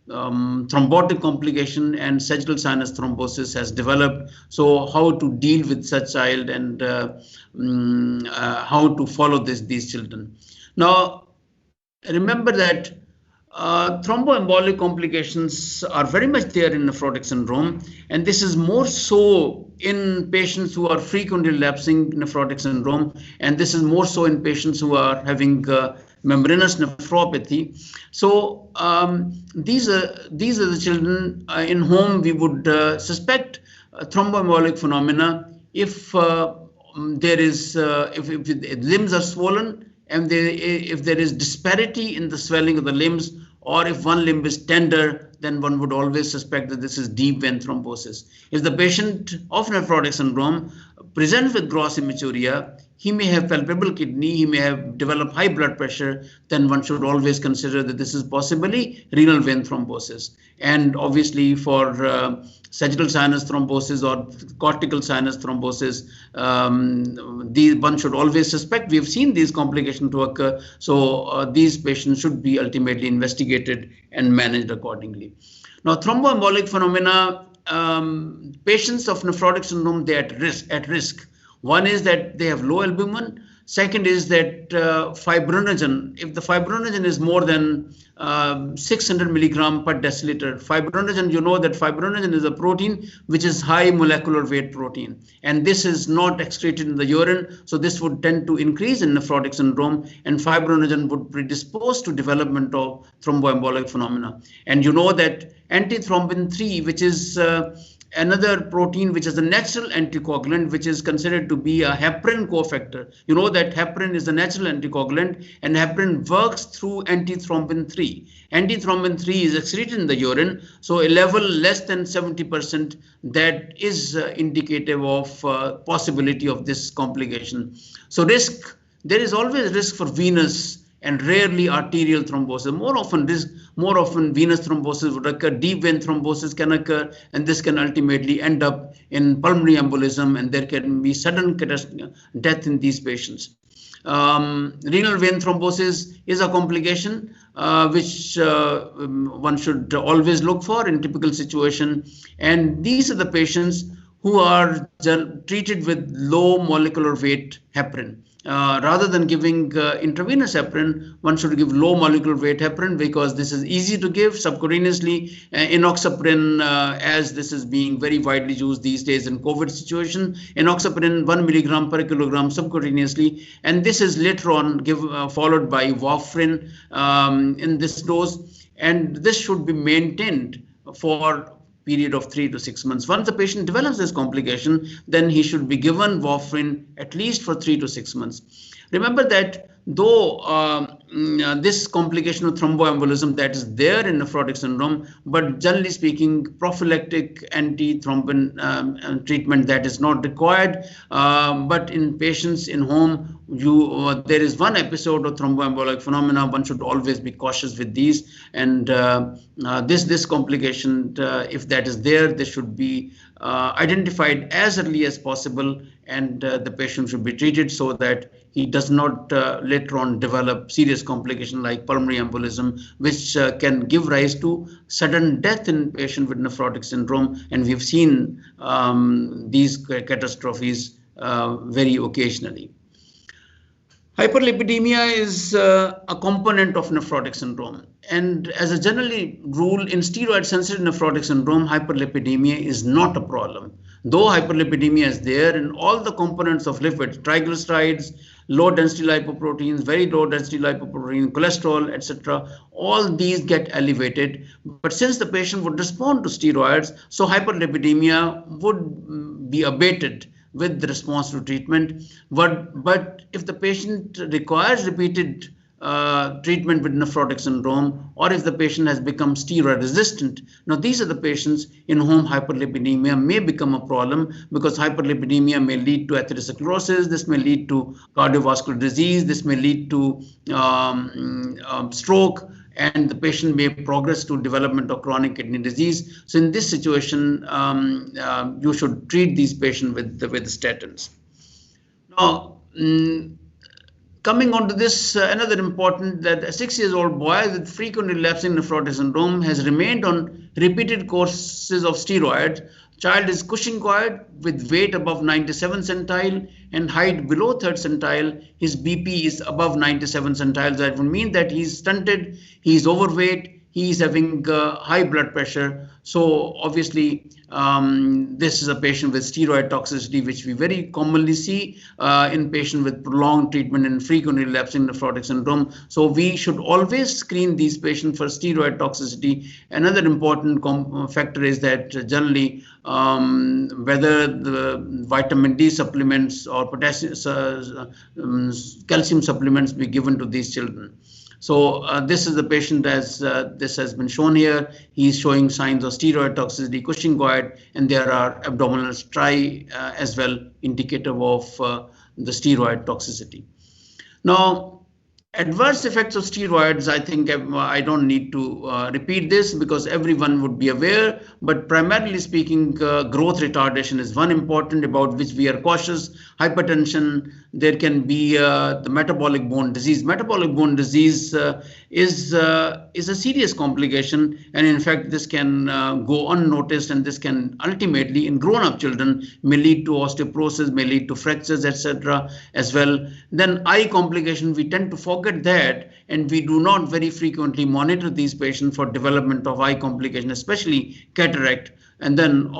thrombotic complication and sagittal sinus thrombosis has developed. So how to deal with such child and how to follow these children. Now, remember that thromboembolic complications are very much there in nephrotic syndrome, and this is more so in patients who are frequently relapsing nephrotic syndrome, and this is more so in patients who are having membranous nephropathy. So these are the children in whom we would suspect thromboembolic phenomena if there is if the limbs are swollen and if there is disparity in the swelling of the limbs, or if one limb is tender, then one would always suspect that this is deep vein thrombosis. If the patient of nephrotic syndrome presents with gross hematuria, he may have palpable kidney, he may have developed high blood pressure, then one should always consider that this is possibly renal vein thrombosis. And obviously for sagittal sinus thrombosis or cortical sinus thrombosis, one should always suspect. We have seen these complications to occur, so these patients should be ultimately investigated and managed accordingly. Now, thromboembolic phenomena, patients of nephrotic syndrome, they are at risk. One is that they have low albumin. Second is that fibrinogen, if the fibrinogen is more than 600 milligram per deciliter, fibrinogen, you know that fibrinogen is a protein which is high molecular weight protein, and this is not excreted in the urine, so this would tend to increase in nephrotic syndrome, and fibrinogen would predispose to development of thromboembolic phenomena. And you know that antithrombin 3, which is another protein which is a natural anticoagulant, which is considered to be a heparin cofactor. You know that heparin is a natural anticoagulant, and heparin works through antithrombin 3. Antithrombin 3 is excreted in the urine, so a level less than 70%, that is indicative of possibility of this complication. So there is always risk for venous and rarely arterial thrombosis. More often venous thrombosis would occur, deep vein thrombosis can occur, and this can ultimately end up in pulmonary embolism, and there can be sudden death in these patients. Renal vein thrombosis is a complication which one should always look for in typical situation, and these are the patients who are treated with low molecular weight heparin. Rather than giving intravenous heparin, one should give low molecular weight heparin because this is easy to give subcutaneously. Enoxaparin, as this is being very widely used these days in COVID situation, enoxaparin 1 milligram per kilogram subcutaneously, and this is later on followed by warfarin in this dose, and this should be maintained for period of 3 to 6 months. Once the patient develops this complication, then he should be given warfarin at least for 3 to 6 months. Remember that though this complication of thromboembolism that is there in nephrotic syndrome, but generally speaking, prophylactic anti-thrombin treatment that is not required. But in patients in home, there is one episode of thromboembolic phenomena. One should always be cautious with these, and this complication, if that is there, this should be identified as early as possible, and the patient should be treated so that he does not later on develop serious complication like pulmonary embolism, which can give rise to sudden death in patient with nephrotic syndrome. And we've seen these catastrophes very occasionally. Hyperlipidemia is a component of nephrotic syndrome. And as a general rule, in steroid-sensitive nephrotic syndrome, hyperlipidemia is not a problem. Though hyperlipidemia is there in all the components of lipids, triglycerides, low-density lipoproteins, very low-density lipoprotein, cholesterol, etc., all these get elevated. But since the patient would respond to steroids, so hyperlipidemia would be abated with the response to treatment. But if the patient requires repeated treatment with nephrotic syndrome, or if the patient has become steroid resistant, now these are the patients in whom hyperlipidemia may become a problem, because hyperlipidemia may lead to atherosclerosis, this may lead to cardiovascular disease, this may lead to stroke, and the patient may progress to development of chronic kidney disease. So in this situation, you should treat these patients with statins. Now, coming on to this, another important, that a 6-year-old boy with frequent relapsing nephrotic syndrome has remained on repeated courses of steroids. Child is Cushingoid with weight above 97 centile and height below 3rd centile. His BP is above 97 centiles. That would mean that he's stunted, he's overweight, he's having high blood pressure. So obviously, this is a patient with steroid toxicity, which we very commonly see in patients with prolonged treatment and frequent relapsing nephrotic syndrome. So we should always screen these patients for steroid toxicity. Another important factor is that generally, whether the vitamin D supplements or potassium, calcium supplements be given to these children. So this is the patient as this has been shown here. He's showing signs of steroid toxicity, Cushing goit, and there are abdominal striae as well, indicative of the steroid toxicity. Now, adverse effects of steroids, I think I don't need to repeat this because everyone would be aware, but primarily speaking, growth retardation is one important about which we are cautious. Hypertension, there can be the metabolic bone disease. Metabolic bone disease is a serious complication, and in fact, this can go unnoticed, and this can ultimately, in grown-up children, may lead to osteoporosis, may lead to fractures, etc. as well. Then eye complication, we tend to forget that, and we do not very frequently monitor these patients for development of eye complication, especially cataract. And then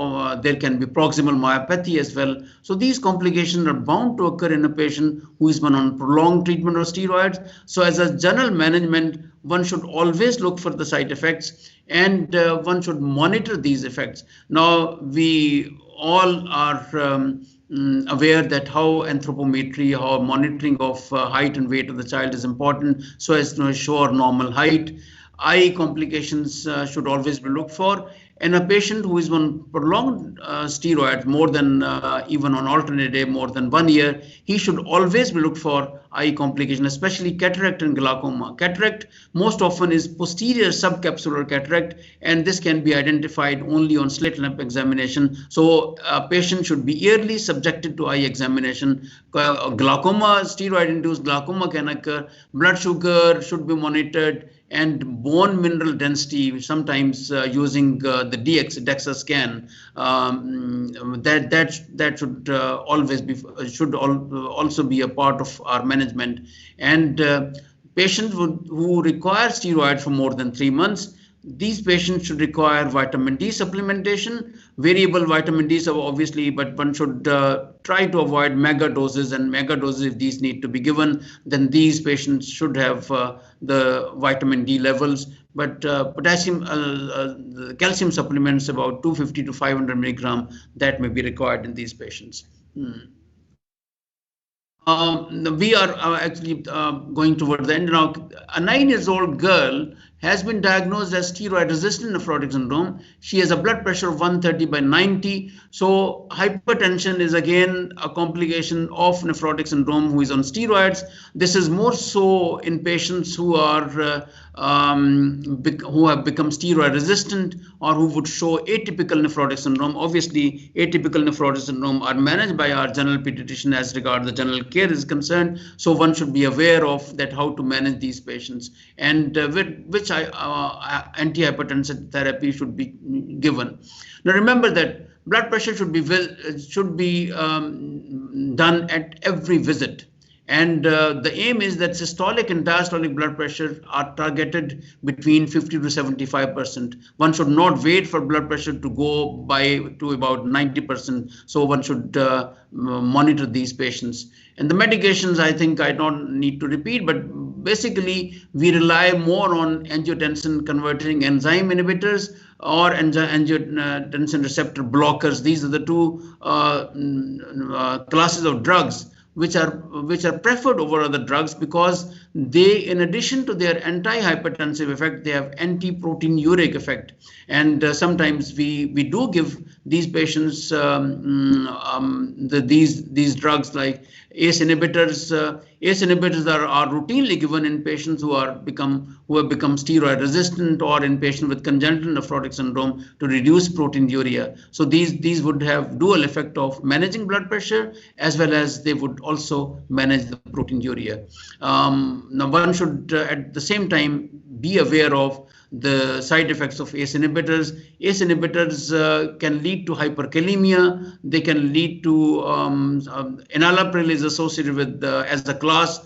there can be proximal myopathy as well. So these complications are bound to occur in a patient who is on prolonged treatment of steroids. So as a general management, one should always look for the side effects, and one should monitor these effects. Now, we all are aware that how anthropometry, how monitoring of height and weight of the child is important so as to ensure normal height. Eye complications should always be looked for. And a patient who is on prolonged steroids, more than even on alternate day, more than 1 year, he should always be looked for eye complication, especially cataract and glaucoma. Cataract most often is posterior subcapsular cataract, and this can be identified only on slit lamp examination. So a patient should be yearly subjected to eye examination. Glaucoma, steroid-induced glaucoma can occur. Blood sugar should be monitored, and bone mineral density, sometimes using the DEXA scan, that should always be also be a part of our management. And patients who require steroids for more than 3 months, these patients should require vitamin D supplementation. Variable vitamin Ds are obviously, but one should try to avoid mega doses, and mega doses, if these need to be given, then these patients should have the vitamin D levels. But potassium, calcium supplements about 250 to 500 milligram, that may be required in these patients. We are actually going towards the end now. A 9-year-old girl has been diagnosed as steroid-resistant nephrotic syndrome. She has a blood pressure of 130/90. So hypertension is again a complication of nephrotic syndrome who is on steroids. This is more so in patients who are who have become steroid resistant or who would show atypical nephrotic syndrome. Obviously, atypical nephrotic syndrome are managed by our general pediatrician as regards the general care is concerned. So one should be aware of that, how to manage these patients, and which antihypertensive therapy should be given. Now remember that blood pressure should be done at every visit. And the aim is that systolic and diastolic blood pressure are targeted between 50 to 75%. One should not wait for blood pressure to go to about 90%. So one should monitor these patients. And the medications, I think I don't need to repeat, but basically we rely more on angiotensin converting enzyme inhibitors or angiotensin receptor blockers. These are the two classes of drugs which are preferred over other drugs because they, in addition to their anti-hypertensive effect, they have anti-proteinuric effect. And sometimes we do give these patients these drugs like ACE inhibitors. ACE inhibitors are routinely given in patients who have become steroid resistant or in patients with congenital nephrotic syndrome to reduce proteinuria. So these would have dual effect of managing blood pressure as well as they would also manage the proteinuria. Now one should at the same time be aware of the side effects of ACE inhibitors. ACE inhibitors can lead to hyperkalemia. They can lead to enalapril is associated with as a class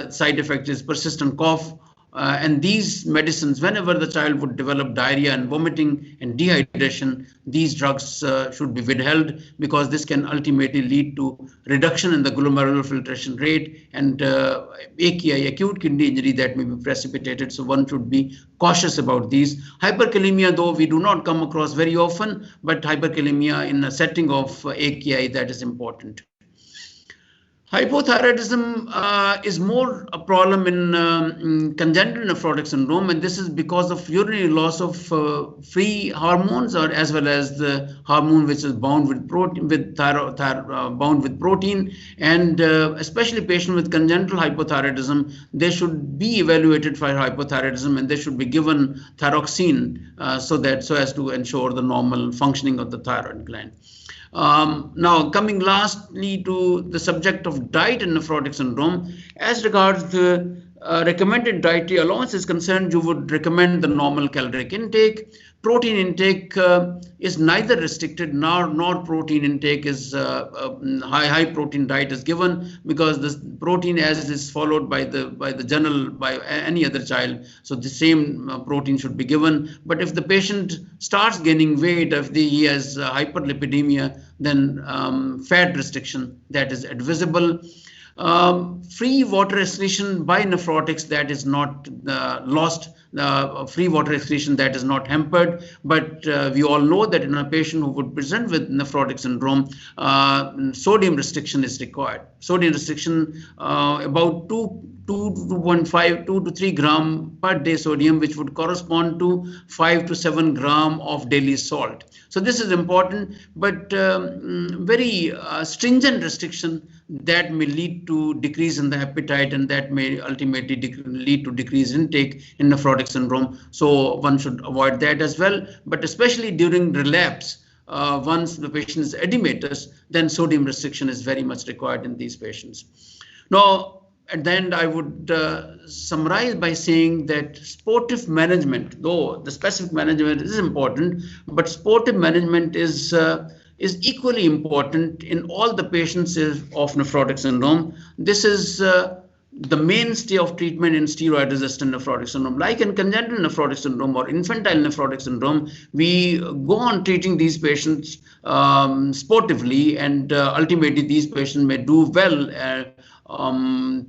side effect is persistent cough. And these medicines, whenever the child would develop diarrhea and vomiting and dehydration, these drugs should be withheld because this can ultimately lead to reduction in the glomerular filtration rate and AKI, acute kidney injury, that may be precipitated. So one should be cautious about these. Hyperkalemia, though we do not come across very often, but hyperkalemia in a setting of AKI, that is important. Hypothyroidism is more a problem in congenital nephrotic syndrome, and this is because of urinary loss of free hormones, or as well as the hormone which is bound with protein, bound with protein, and especially patients with congenital hypothyroidism, they should be evaluated for hypothyroidism, and they should be given thyroxine so as to ensure the normal functioning of the thyroid gland. Now, coming lastly to the subject of diet in nephrotic syndrome, as regards the recommended dietary allowance is concerned, you would recommend the normal caloric intake. Protein intake is neither restricted nor protein intake is high protein diet is given, because this protein as is followed by any other child, so the same protein should be given. But if the patient starts gaining weight, if he has hyperlipidemia, then fat restriction that is advisable. Free water excretion by nephrotics, that is not lost, free water excretion that is not hampered, but we all know that in a patient who would present with nephrotic syndrome, sodium restriction is required. Sodium restriction about 2.5 to 3 gram per day sodium, which would correspond to 5 to 7 gram of daily salt. So this is important, but very stringent restriction that may lead to decrease in the appetite, and that may ultimately lead to decreased intake in nephrotic syndrome. So one should avoid that as well. But especially during relapse, once the patient is edematous, then sodium restriction is very much required in these patients. Now, at the end, I would summarize by saying that sportive management, though the specific management is important, but sportive management is equally important in all the patients of nephrotic syndrome. This is the mainstay of treatment in steroid-resistant nephrotic syndrome. Like in congenital nephrotic syndrome or infantile nephrotic syndrome, we go on treating these patients sportively, and ultimately these patients may do well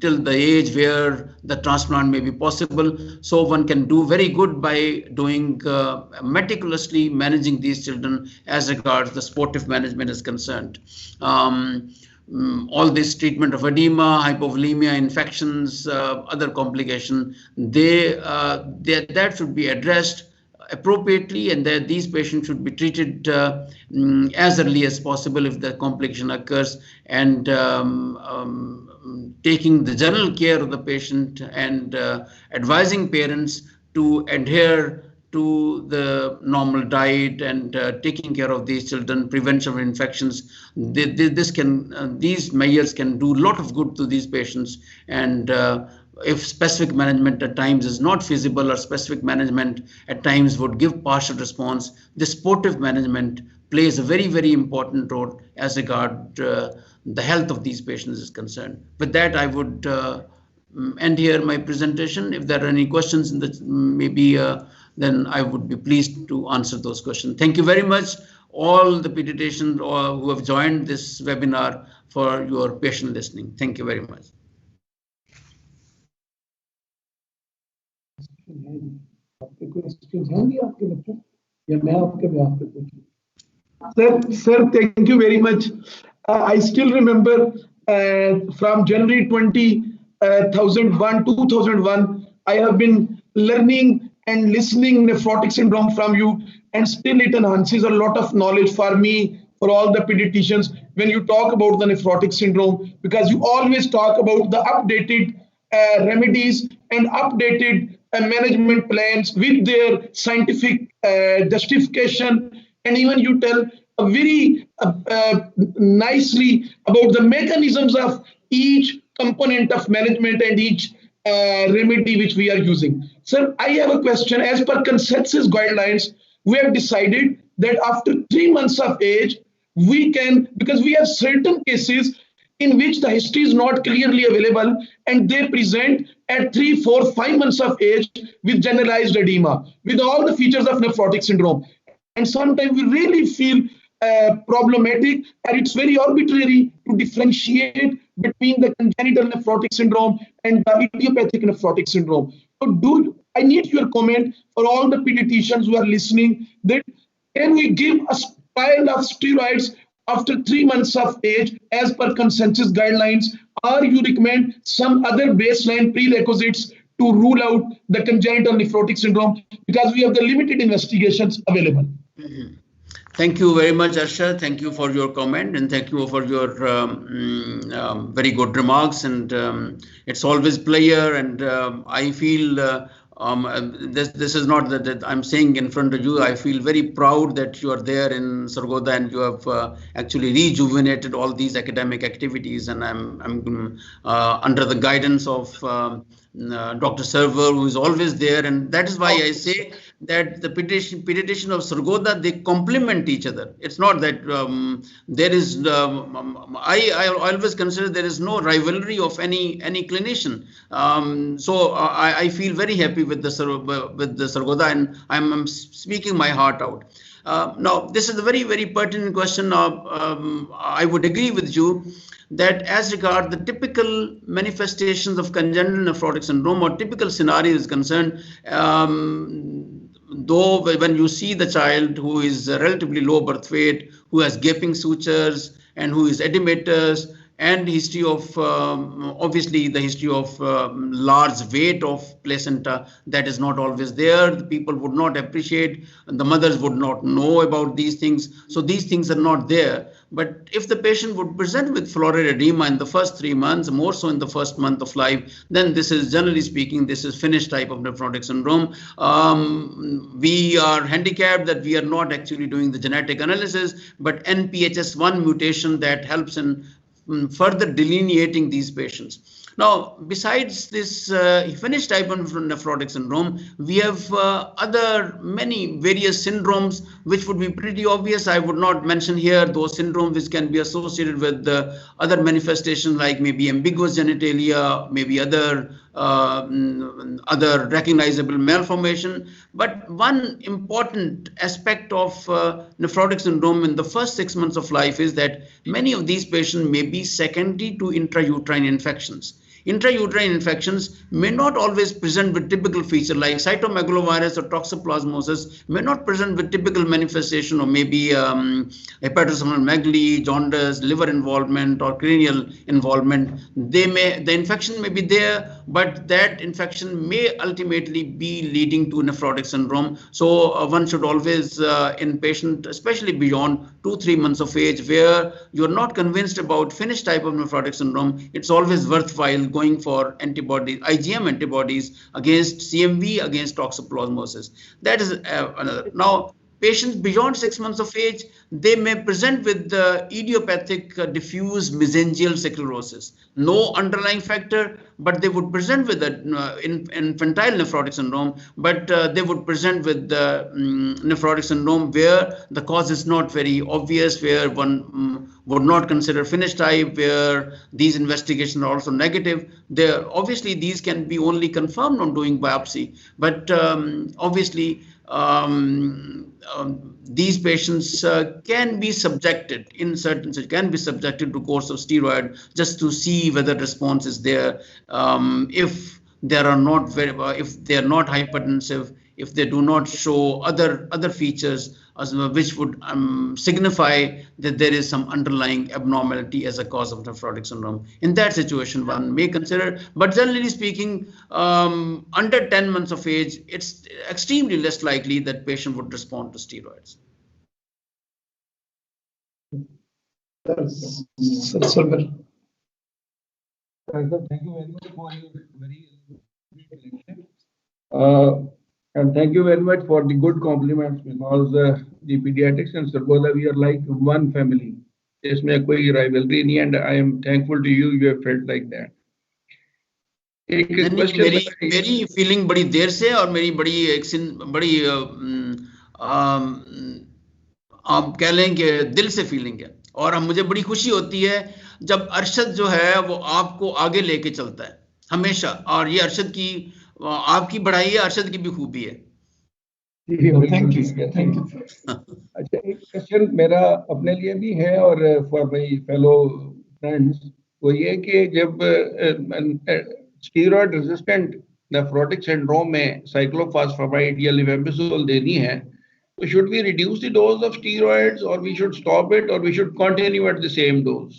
till the age where the transplant may be possible. So one can do very good by doing meticulously managing these children as regards the sportive management is concerned. All this treatment of edema, hypovolemia, infections, other complications, that should be addressed appropriately, and that these patients should be treated as early as possible if the complication occurs, and taking the general care of the patient and advising parents to adhere to the normal diet and taking care of these children, prevention of infections. These measures can do a lot of good to these patients, and if specific management at times is not feasible, or specific management at times would give partial response, this sportive management plays a very, very important role as regard the health of these patients is concerned. With that, I would end here my presentation. If there are any questions, then I would be pleased to answer those questions. Thank you very much, all the pediatricians who have joined this webinar, for your patient listening. Thank you very much. Sir, thank you very much. I still remember from January 2001, I have been learning and listening nephrotic syndrome from you, and still it enhances a lot of knowledge for me, for all the pediatricians, when you talk about the nephrotic syndrome, because you always talk about the updated remedies and updated management plans with their scientific justification, and even you tell very nicely about the mechanisms of each component of management and each remedy which we are using. Sir, I have a question. As per consensus guidelines, we have decided that after 3 months of age, we can, because we have certain cases in which the history is not clearly available, and they present at 3, 4, 5 months of age with generalized edema, with all the features of nephrotic syndrome. And sometimes we really feel problematic, and it's very arbitrary to differentiate between the congenital nephrotic syndrome and the idiopathic nephrotic syndrome. So I need your comment for all the pediatricians who are listening, that can we give a trial of steroids after 3 months of age as per consensus guidelines, or you recommend some other baseline prerequisites to rule out the congenital nephrotic syndrome, because we have the limited investigations available. Thank you very much, Arshad. Thank you for your comment, and thank you for your very good remarks. And it's always pleasure, and I feel this is not that I'm saying in front of you. I feel very proud that you are there in Sargodha and you have actually rejuvenated all these academic activities. And I'm under the guidance of Dr. Server, who is always there, and that is why I say that the pediatrician of Sargodha, they complement each other. It's not that there is. I always consider there is no rivalry of any clinician. So I feel very happy with the Sargodha, and I'm speaking my heart out. Now, this is a very pertinent question. I would agree with you that as regard the typical manifestations of congenital nephrotic syndrome or typical scenario is concerned, though when you see the child who is relatively low birth weight, who has gaping sutures and who is edematous, and history of obviously the history of large weight of placenta, that is not always there. The people would not appreciate, the mothers would not know about these things. So these things are not there. But if the patient would present with florid edema in the first 3 months, more so in the first month of life, then this is, generally speaking, this is finished type of nephrotic syndrome. We are handicapped that we are not actually doing the genetic analysis, but NPHS1 mutation that helps in further delineating these patients. Now, besides this finished type of nephrotic syndrome, we have other many various syndromes which would be pretty obvious. I would not mention here those syndromes which can be associated with other manifestations like maybe ambiguous genitalia, maybe other recognizable malformation. But one important aspect of nephrotic syndrome in the first 6 months of life is that many of these patients may be secondary to intrauterine infections. Intrauterine infections may not always present with typical feature like cytomegalovirus or toxoplasmosis, may not present with typical manifestation, or maybe hepatosplenomegaly, jaundice, liver involvement, or cranial involvement. The infection may be there, but that infection may ultimately be leading to nephrotic syndrome. So one should always, in patient, especially beyond 2-3 months of age, where you're not convinced about finished type of nephrotic syndrome, it's always worthwhile going for antibodies, IgM antibodies against CMV, against toxoplasmosis. That is another. Now, patients beyond 6 months of age, they may present with idiopathic diffuse mesangial sclerosis. No underlying factor, but they would present with infantile nephrotic syndrome, but they would present with nephrotic syndrome where the cause is not very obvious, where one would not consider finished type, where these investigations are also negative. Obviously, these can be only confirmed on doing biopsy, but obviously, these patients can be subjected to course of steroid just to see whether response is there. If they are not hypertensive, if they do not show other features which would signify that there is some underlying abnormality as a cause of nephrotic syndrome. In that situation, one may consider, but generally speaking, under 10 months of age, it's extremely less likely that patient would respond to steroids. Thank you very much for your very lecture. And thank you very much for the good compliments, because the pediatrics and Sargodha, we are like one family. इसमें कोई rivalry नहीं, and I am thankful to you. You have felt like that. मेरी feeling बड़ी देर से और मेरी बड़ी आप कह लें कि दिल से फीलिंग है, और मुझे बड़ी खुशी होती है जब अरशद जो है वो आपको आगे लेके चलता है हमेशा, और ये अरशद की आपकी बढ़ाई है, अरशद की भी खूबी है. Thank you. अच्छा, एक क्वेश्चन मेरा अपने लिए भी है और फॉर माय फेलो फ्रेंड्स, वो ये कि जब स्टीरॉयड रेजिस्टेंट नेफ्रोटिक सिंड्रोम में साइक्लोफॉस्फेमाइड या लिवेम्बिसोल देनी है, So should we reduce the dose of steroids, or we should stop it, or we should continue at the same dose?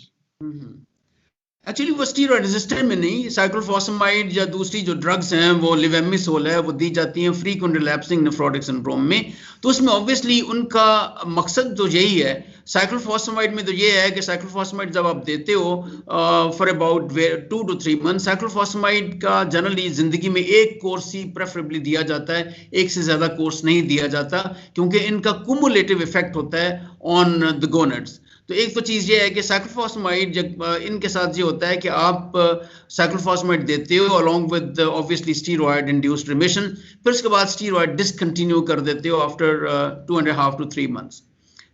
Actually वो steroid resistant में नहीं, साइक्लोफॉस्फेमाइड या दूसरी जो ड्रग्स हैं वो लिवेमिसोल है, वो दी जाती हैं फ्रीक्वेंट रिलैप्सिंग नेफ्रोटिक सिंड्रोम में। तो उसमें ऑब्वियसली उनका मकसद तो यही है। साइक्लोफॉस्फेमाइड में तो ये है कि साइक्लोफॉस्फेमाइड जब आप देते हो for about 2 to 3 month, cyclophosphamide का जनरली जिंदगी में एक कोर्स ही प्रेफरेबली दिया जाता है, एक से ज्यादा कोर्स नहीं दिया जाता, क्योंकि इनका कुमुलेटिव इफेक्ट होता है ऑन द गोनेड्स। तो एक तो चीज ये है कि साइक्लोफॉस्फेमाइड इनके साथ ये होता है कि आप साइक्लोफॉस्फेमाइड देते हो along with obviously steroid induced remission, फिर उसके बाद स्टीरॉयड डिसकंटिन्यू कर देते हो आफ्टर 2.5 to 3 months,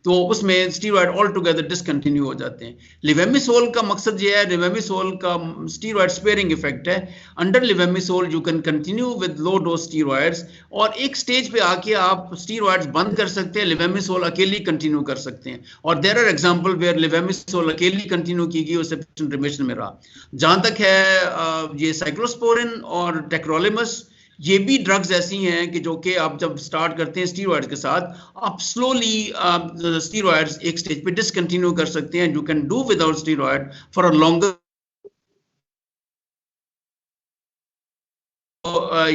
तो उसमें स्टीरॉयड ऑल टुगेदर डिसकंटिन्यू हो जाते हैं। लिवेमिसोल का मकसद ये है, लिवेमिसोल का स्टीरॉयड स्पेयरिंग इफेक्ट है। Under levamisole you can continue with low dose steroids, और एक स्टेज पे आके आप स्टीरॉयड्स बंद कर सकते हैं, लिवेमिसोल अकेली कंटिन्यू कर सकते हैं। और देयर आर एग्जांपल वेयर लिवेमिसोल अकेली कंटिन्यू की गई, उससे पेशेंट रिमिशन में रहा। जहां तक है ये साइक्लोस्पोरिन और टेक्रोलिमस, ये भी ड्रग्स ऐसी हैं कि जो कि आप जब स्टार्ट करते हैं स्टीरॉयड्स के साथ, आप स्लोली स्टीरॉयड्स एक स्टेज पे डिसकंटिन्यू कर सकते हैं। You can do without steroid for a longer,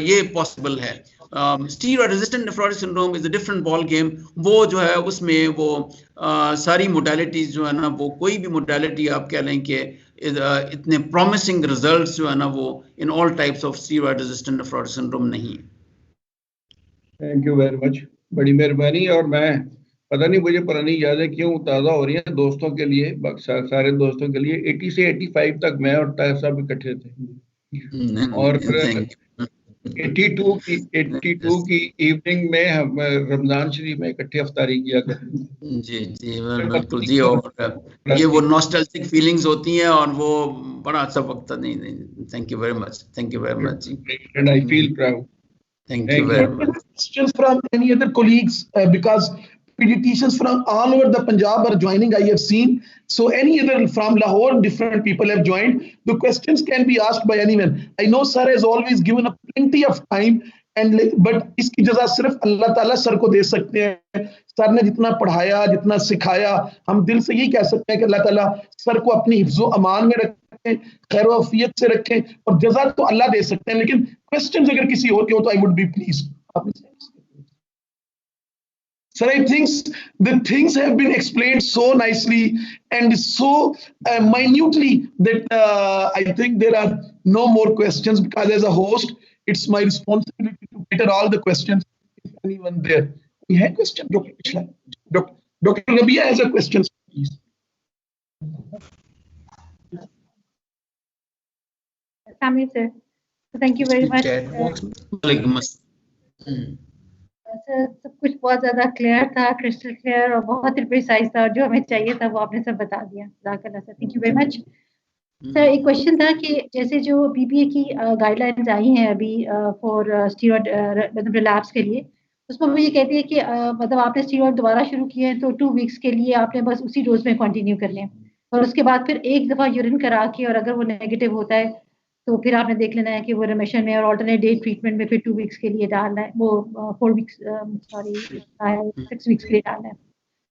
ये पॉसिबल है। Steroid resistant nephrotic syndrome is a different ball game. वो जो है उसमें वो सारी मोडालिटीज जो है ना, वो कोई भी मोडालिटी आप कह लें कि इतने प्रॉमिसिंग रिजल्ट्स जो है ना वो in all types of steroid resistant nephrotic syndrome नहीं है। थैंक यू वेरी मच, बड़ी मेहरबानी। और मैं पता नहीं मुझे पुरानी यादें क्यों ताज़ा हो रही हैं दोस्तों के लिए, सारे दोस्तों के लिए। 80 से 85 तक मैं और ताहिर साहब इकट्ठे थे, और 82 की इवनिंग में हम रमजान शरीफ में इकट्ठे अफ्तारी किया करते। जी जी बिल्कुल जी, और ये वो नॉस्टैल्जिक फीलिंग्स होती हैं और वो बड़ा अच्छा वक्त था। नहीं, thank you very much, thank you very much जी, and I feel proud. Thank you very much. Questions from any other colleagues, because pediatricians from all over the Punjab are joining, I have seen. So any other from Lahore, different people have joined. The questions can be asked by anyone. I know sir has always given up plenty of time, and but इसकी जज़ा सिर्फ अल्लाह ताला sir को दे सकते हैं। Sir ने जितना पढ़ाया, जितना सिखाया, हम दिल से यही कह सकते हैं कि अल्लाह ताला सर को अपनी हिफ्ज़ो अमान में रखें, खैर वफियत से रखें, और जज़ा तो अल्लाह दे सकते हैं। लेकिन क्वेश्चंस अगर किसी और के हो तो I would be pleased. Sir, I think the things have been explained so nicely and so minutely that I think there are no more questions, because as a host, it's my responsibility to cater all the questions. If anyone there, we have question, Dr. Rabia has a question, please. Sir. Thank you very much. Sir सब कुछ बहुत ज़्यादा clear था, crystal clear, और बहुत ही precise था, और जो हमें चाहिए था वो आपने सब बता दिया। Sir thank you very much. Sir एक क्वेश्चन था कि जैसे जो बीपीए की गाइडलाइंस आई हैं अभी फॉर स्टीरॉयड मतलब रिलैप्स के लिए, उसमें वो ये कहती है कि मतलब आपने स्टीरॉयड दोबारा शुरू किए हैं तो 2 वीक्स के लिए आपने बस उसी डोज में कंटिन्यू करने हैं, और उसके बाद फिर एक दफ़ा यूरिन करा के, और अगर वो नेगेटिव होता है तो फिर आपने देख लेना है कि वो रिमिशन में, और ऑल्टरनेट डे ट्रीटमेंट में फिर 2 वीक्स के लिए डालना है, वो 4 वीक्स 6 वीक्स के लिए डालना है।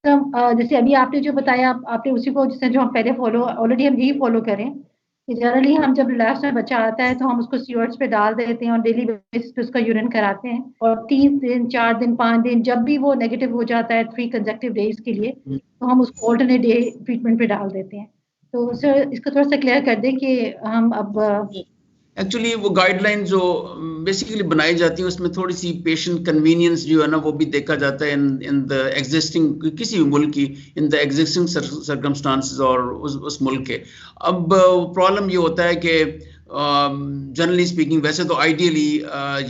तो जैसे अभी आपने जो बताया, आपने उसी को जैसे जो हम पहले ऑलरेडी हम यही फॉलो करें कि जनरली हम जब रिलैप्स में बच्चा आता है तो हम उसको स्टीरॉइड्स पे डाल देते हैं और डेली बेसिस पे उसका यूरिन कराते हैं, और 3 दिन 4 दिन 5 दिन जब भी वो नेगेटिव हो जाता है 3 कंसेक्टिव डेज के लिए, तो हम उसको ऑल्टरनेट डे ट्रीटमेंट पे डाल देते हैं। तो सर इसको थोड़ा सा क्लियर कर दें कि हम अब एक्चुअली वो गाइडलाइन जो बेसिकली बनाई जाती है उसमें थोड़ी सी पेशेंट कन्वीनियंस जो है ना वो भी देखा जाता है इन द एग्जिस्टिंग, किसी भी मुल्क की इन द एग्जिस्टिंग सर्कमस्टांसेस और उस मुल्क के। अब प्रॉब्लम ये होता है कि जनरली स्पीकिंग वैसे तो आइडियली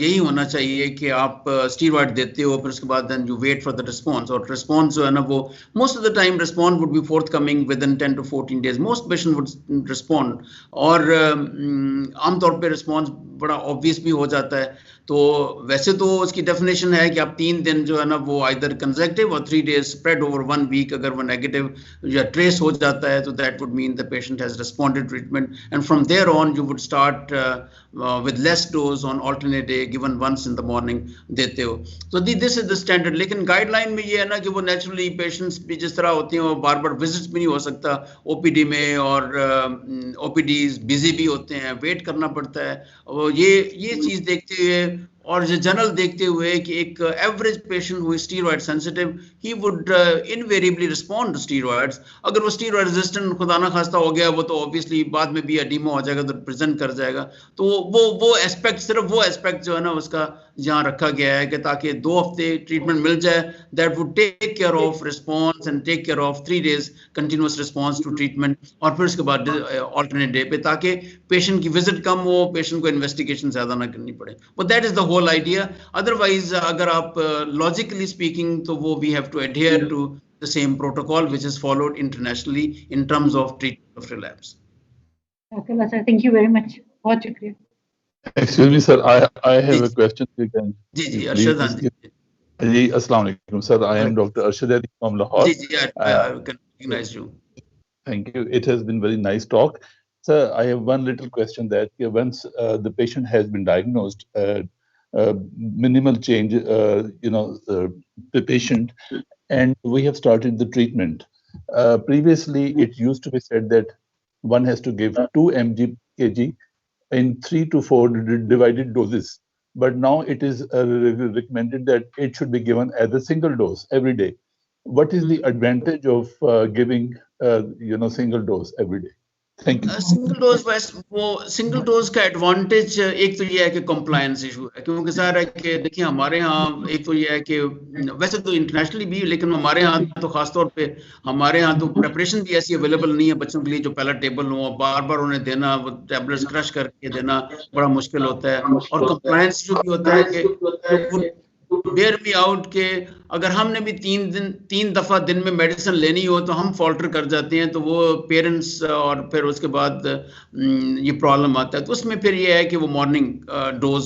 यही होना चाहिए कि आप स्टीरॉयड देते हो, फिर उसके बाद then you wait for the response, और रिस्पॉन्स जो है ना वो most of the time response would be forthcoming within 10 to 14 days, most patient would respond, और आमतौर पे रिस्पॉन्स बड़ा ऑब्वियस भी हो जाता है। तो वैसे तो उसकी डेफिनेशन है कि आप 3 दिन जो है ना वो आइदर कंसेक्टिव और 3 days स्प्रेड ओवर 1 week, अगर वो नेगेटिव या ट्रेस हो जाता है तो that would mean the patient has responded treatment, and from there on you would start with less dose on alternate day given once in the morning देते हो. So this is the standard. लेकिन guideline में ये है ना कि वो naturally patients भी जिस तरह होते हैं वो बार बार विजिट्स भी नहीं हो सकता ओपीडी में, और ओपीडीज बिजी भी होते हैं, वेट करना पड़ता है. और ये चीज देखते हुए और जनरल देखते हुए कि एक average patient who is steroid sensitive he would invariably respond to steroids. अगर वो स्टीरॉयड रेजिस्टेंट खुदा ना खास्ता हो गया वो तो ऑब्वियसली बाद में भी एडिमा हो जाएगा तो प्रेजेंट कर जाएगा. तो वो एस्पेक्ट, सिर्फ वो एस्पेक्ट जो है ना उसका यहाँ रखा गया है कि ताकि 2 हफ्ते ट्रीटमेंट मिल जाए, that would take care of response and take care of 3 days continuous response to treatment, और फिर उसके बाद ऑल्टरनेट डे पे, ताकि पेशेंट की विजिट कम हो, पेशेंट को इन्वेस्टिगेशन ज्यादा ना करनी पड़े. But that is the whole idea. Otherwise अगर आप लॉजिकली स्पीकिंग तो वो we have to adhere to the same protocol which is followed internationally in terms of treatment of relapse. Okay sir, thank you very much. बहुत शुक्रिया. Excuse me, sir. I have a question. You can. Ji Arshad जी. जी अस्सलाम वालेकुम sir. I am Dr. Arshad from Lahore. जी I can recognize you. Thank you. It has been very nice talk. Sir, I have one little question that once the patient has been diagnosed, minimal change, the patient, and we have started the treatment. Previously, it used to be said that one has to give 2 mg/kg in 3 to 4 divided doses. But now it is recommended that it should be given as a single dose every day. What is the advantage of giving, single dose every day? Thank you. Single dose का advantage एक तो ये है कि compliance issue है, क्योंकि sir है कि देखिए हमारे यहाँ एक तो ये है कि वैसे तो इंटरनेशनली भी, लेकिन हमारे यहाँ तो खासतौर पे हमारे यहाँ तो प्रेपरेशन भी ऐसी अवेलेबल नहीं है बच्चों के लिए जो पहला टेबल हो, बार बार उन्हें देना, वो टैबलेट्स क्रश करके देना बड़ा मुश्किल होता है. और कंप्लायंस इशू भी होता है कि बेयर मी आउट के अगर हमने भी 3 दफा दिन में मेडिसिन लेनी हो तो हम फॉल्टर कर जाते हैं, तो वो पेरेंट्स और फिर उसके बाद ये प्रॉब्लम आता है. तो उसमें फिर ये है कि वो मॉर्निंग डोज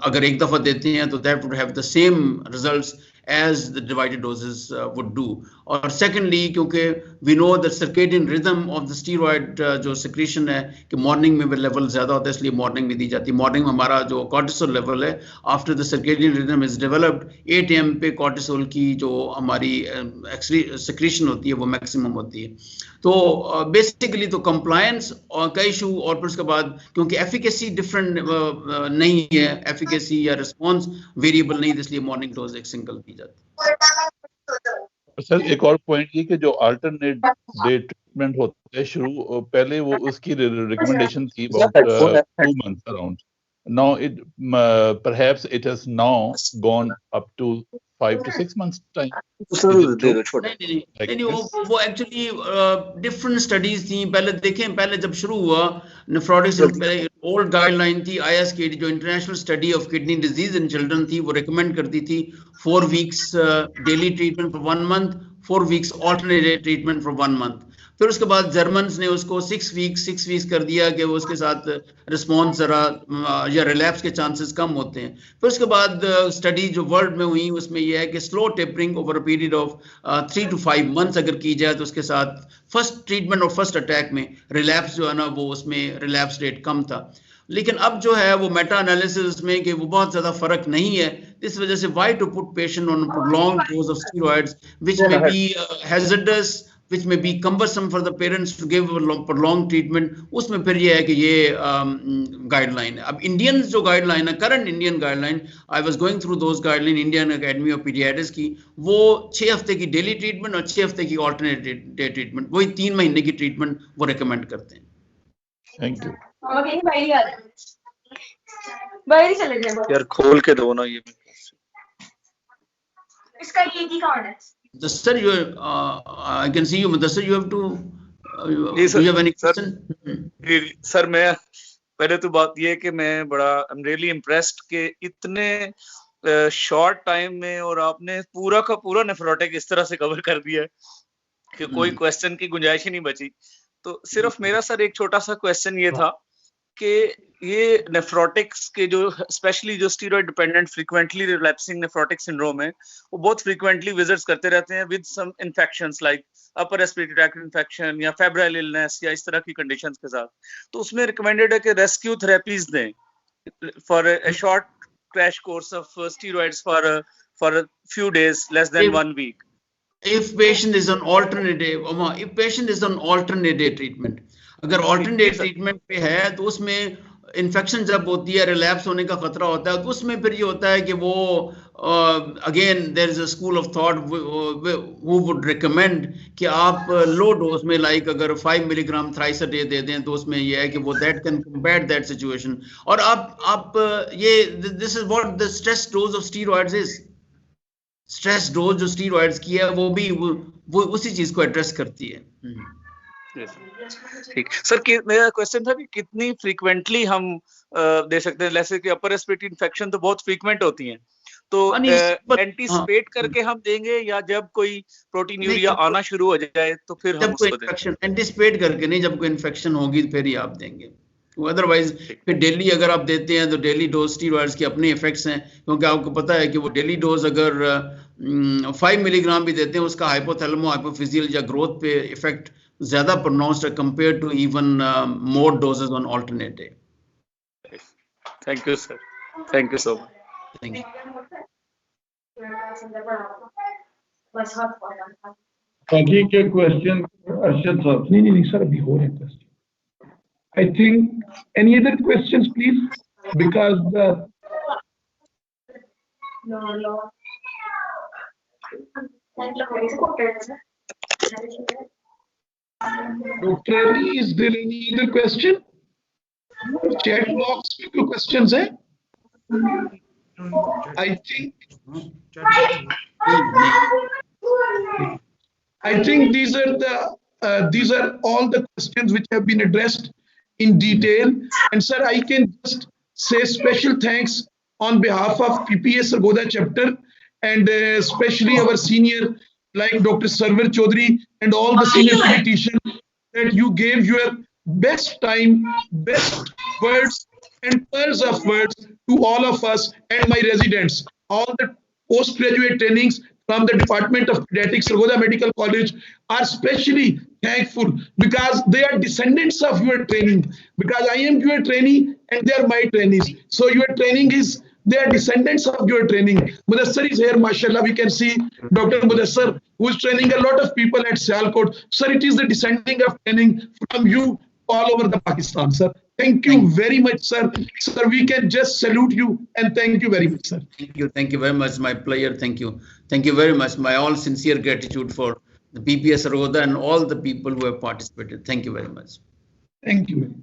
अगर एक दफा देते हैं तो that would have the same results as the divided doses would do. और secondly, क्योंकि we know the circadian rhythm of the steroid जो secretion है कि morning में level ज़्यादा होता है, इसलिए morning में दी जाती है. morning में हमारा जो cortisol level है after the circadian rhythm is developed 8 AM पे cortisol की जो हमारी secretion होती है वो maximum होती है. तो बेसिकली तो कंप्लायंस और का इशू, और फिर उसके बाद क्योंकि एफिकेसी डिफरेंट नहीं है, एफिकेसी या रिस्पांस वेरिएबल नहीं, इसलिए मॉर्निंग डोज एक सिंगल दी जाती है. सर एक और पॉइंट ये कि जो अल्टरनेट डे ट्रीटमेंट होता है शुरू पहले वो उसकी रिकमेंडेशन थी about 2 months around. Now it perhaps it has now gone up to 5 to 6 months time. नहीं वो एक्चुअली डिफरेंट स्टडीज थी. पहले जब शुरू हुआ नेफ्रोटिक, ओल्ड गाइडलाइन थी ISKD जो international study of kidney disease in children थी, वो रिकमेंड करती थी 4 weeks daily treatment for 1 month, 4 weeks alternate treatment for 1 month. फिर उसके बाद जर्मन्स ने उसको 6 weeks कर दिया कि वो उसके साथ रिस्पॉन्स जरा या रिलैप्स के चांसेस कम होते हैं. फिर उसके बाद स्टडी जो वर्ल्ड में हुई उसमें यह है कि slow tapering over a period of 3 to 5 months अगर की जाए तो उसके साथ फर्स्ट ट्रीटमेंट और फर्स्ट अटैक में रिलैप्स जो है ना वो उसमें रिलैप्स रेट कम था. लेकिन अब जो है वो मेटा एनालिसिस में कि वो बहुत ज्यादा फर्क नहीं है. इस वजह से why to put patient on prolonged dose of steroids which may be hazardous, which may be cumbersome for the parents to give prolonged treatment. उसमें फिर ये है कि ये गाइडलाइन है. अब इंडियन जो गाइडलाइन है, current Indian guideline, I was going through those guideline Indian academy of paediatrics की, वो 6 हफ्ते की डेली ट्रीटमेंट और 6 हफ्ते की ऑल्टरनेट डे ट्रीटमेंट, वही 3 महीने की ट्रीटमेंट वो रिकमेंड करते हैं. Thank you. यार खोल के दो ना ये. इसका ये की कौन है? Sir, I can see you. Sir, you have to. Do you have any question? Sir मैं पहले तो बात ये है कि मैं बड़ा I'm really impressed कि इतने शॉर्ट टाइम में और आपने पूरा का पूरा नेफ्रोटिक इस तरह से कवर कर दिया है कि कोई क्वेश्चन की गुंजाइश ही नहीं बची. तो सिर्फ मेरा सर एक छोटा सा क्वेश्चन ये था कि ये नेफ्रोटिक्स के जो स्पेशली जो steroid dependent frequently relapsing nephrotic syndrome है वो बहुत फ्रीक्वेंटली विजिट्स करते रहते हैं with some infections like upper respiratory tract infection या फेब्राइल इलनेस या इस तरह की कंडीशंस के साथ, तो उसमें रिकमेंडेड है कि रेस्क्यू थेरेपीज दें for a short crash course of steroids for a few days, less than 1 week. If patient is on alternate treatment, अगर alternate treatment पे है तो उसमें इन्फेक्शन जब होती है, रिलैप्स होने का खतरा होता है, तो उसमें फिर ये होता है कि वो again there is a school of thought who would recommend कि आप लो डोज में लाइक अगर 5 मिलीग्राम थ्राइस अ डे दे दें तो उसमें ये है कि वो that can combat that situation. और आप ये this is what the stress dose of steroids is. Stress dose जो स्टीरॉइड्स की है वो भी वो उसी चीज को एड्रेस करती है। ठीक सर, मेरा क्वेश्चन था कि कितनी फ्रीक्वेंटली हम दे सकते हैं, जैसे कि अपर रेस्पिरेटरी इन्फेक्शन तो बहुत फ्रीक्वेंट होती हैं, तो एंटीसिपेट करके हम देंगे या जब कोई प्रोटीन यूरिया आना शुरू हो जाए तो फिर हम उसको देंगे? एंटीसिपेट करके नहीं, जब कोई इन्फेक्शन होगी फिर ही आप देंगे। अदरवाइज फिर डेली अगर आप देते हैं तो डेली डोज स्टीरॉइड्स के अपने इफेक्ट्स हैं, क्योंकि आपको पता है कि वो डेली डोज अगर 5 मिलीग्राम भी देते हैं उसका हाइपोथैलेमो हाइपोफिजियल या ग्रोथ पे इफेक्ट ज्यादा प्रोनाउंस्ड है compare to even more doses on alternate day. Thank you sir, thank you so much. Thank you. बाकी के क्वेश्चन अर्शद साहब? नहीं सर, अभी हो रहे हैं question. I think any other questions, please, because Dr. Ali, is there any other question? Chat box में कोई questions है? I think these are all the questions which have been addressed in detail. And sir, I can just say special thanks on behalf of PPA Sargodha chapter and especially our senior like Dr. Sarver Chaudhary and all the senior pediatricians that you gave your best time, best words and pearls of words to all of us and my residents. All the postgraduate trainings from the Department of Pediatrics, Sargodha Medical College are specially thankful because they are descendants of your training. Because I am your trainee and they are my trainees. So your training is, they are descendants of your training. Mudassar is here, mashallah. We can see Dr. Mudassar, who is training a lot of people at Sialkot. Sir, it is the descending of training from you all over the Pakistan, sir. Thank you very much, sir. Sir, we can just salute you and thank you very much, sir. Thank you very much, my player. Thank you very much. My all sincere gratitude for the PPS Sargodha and all the people who have participated. Thank you very much. Thank you.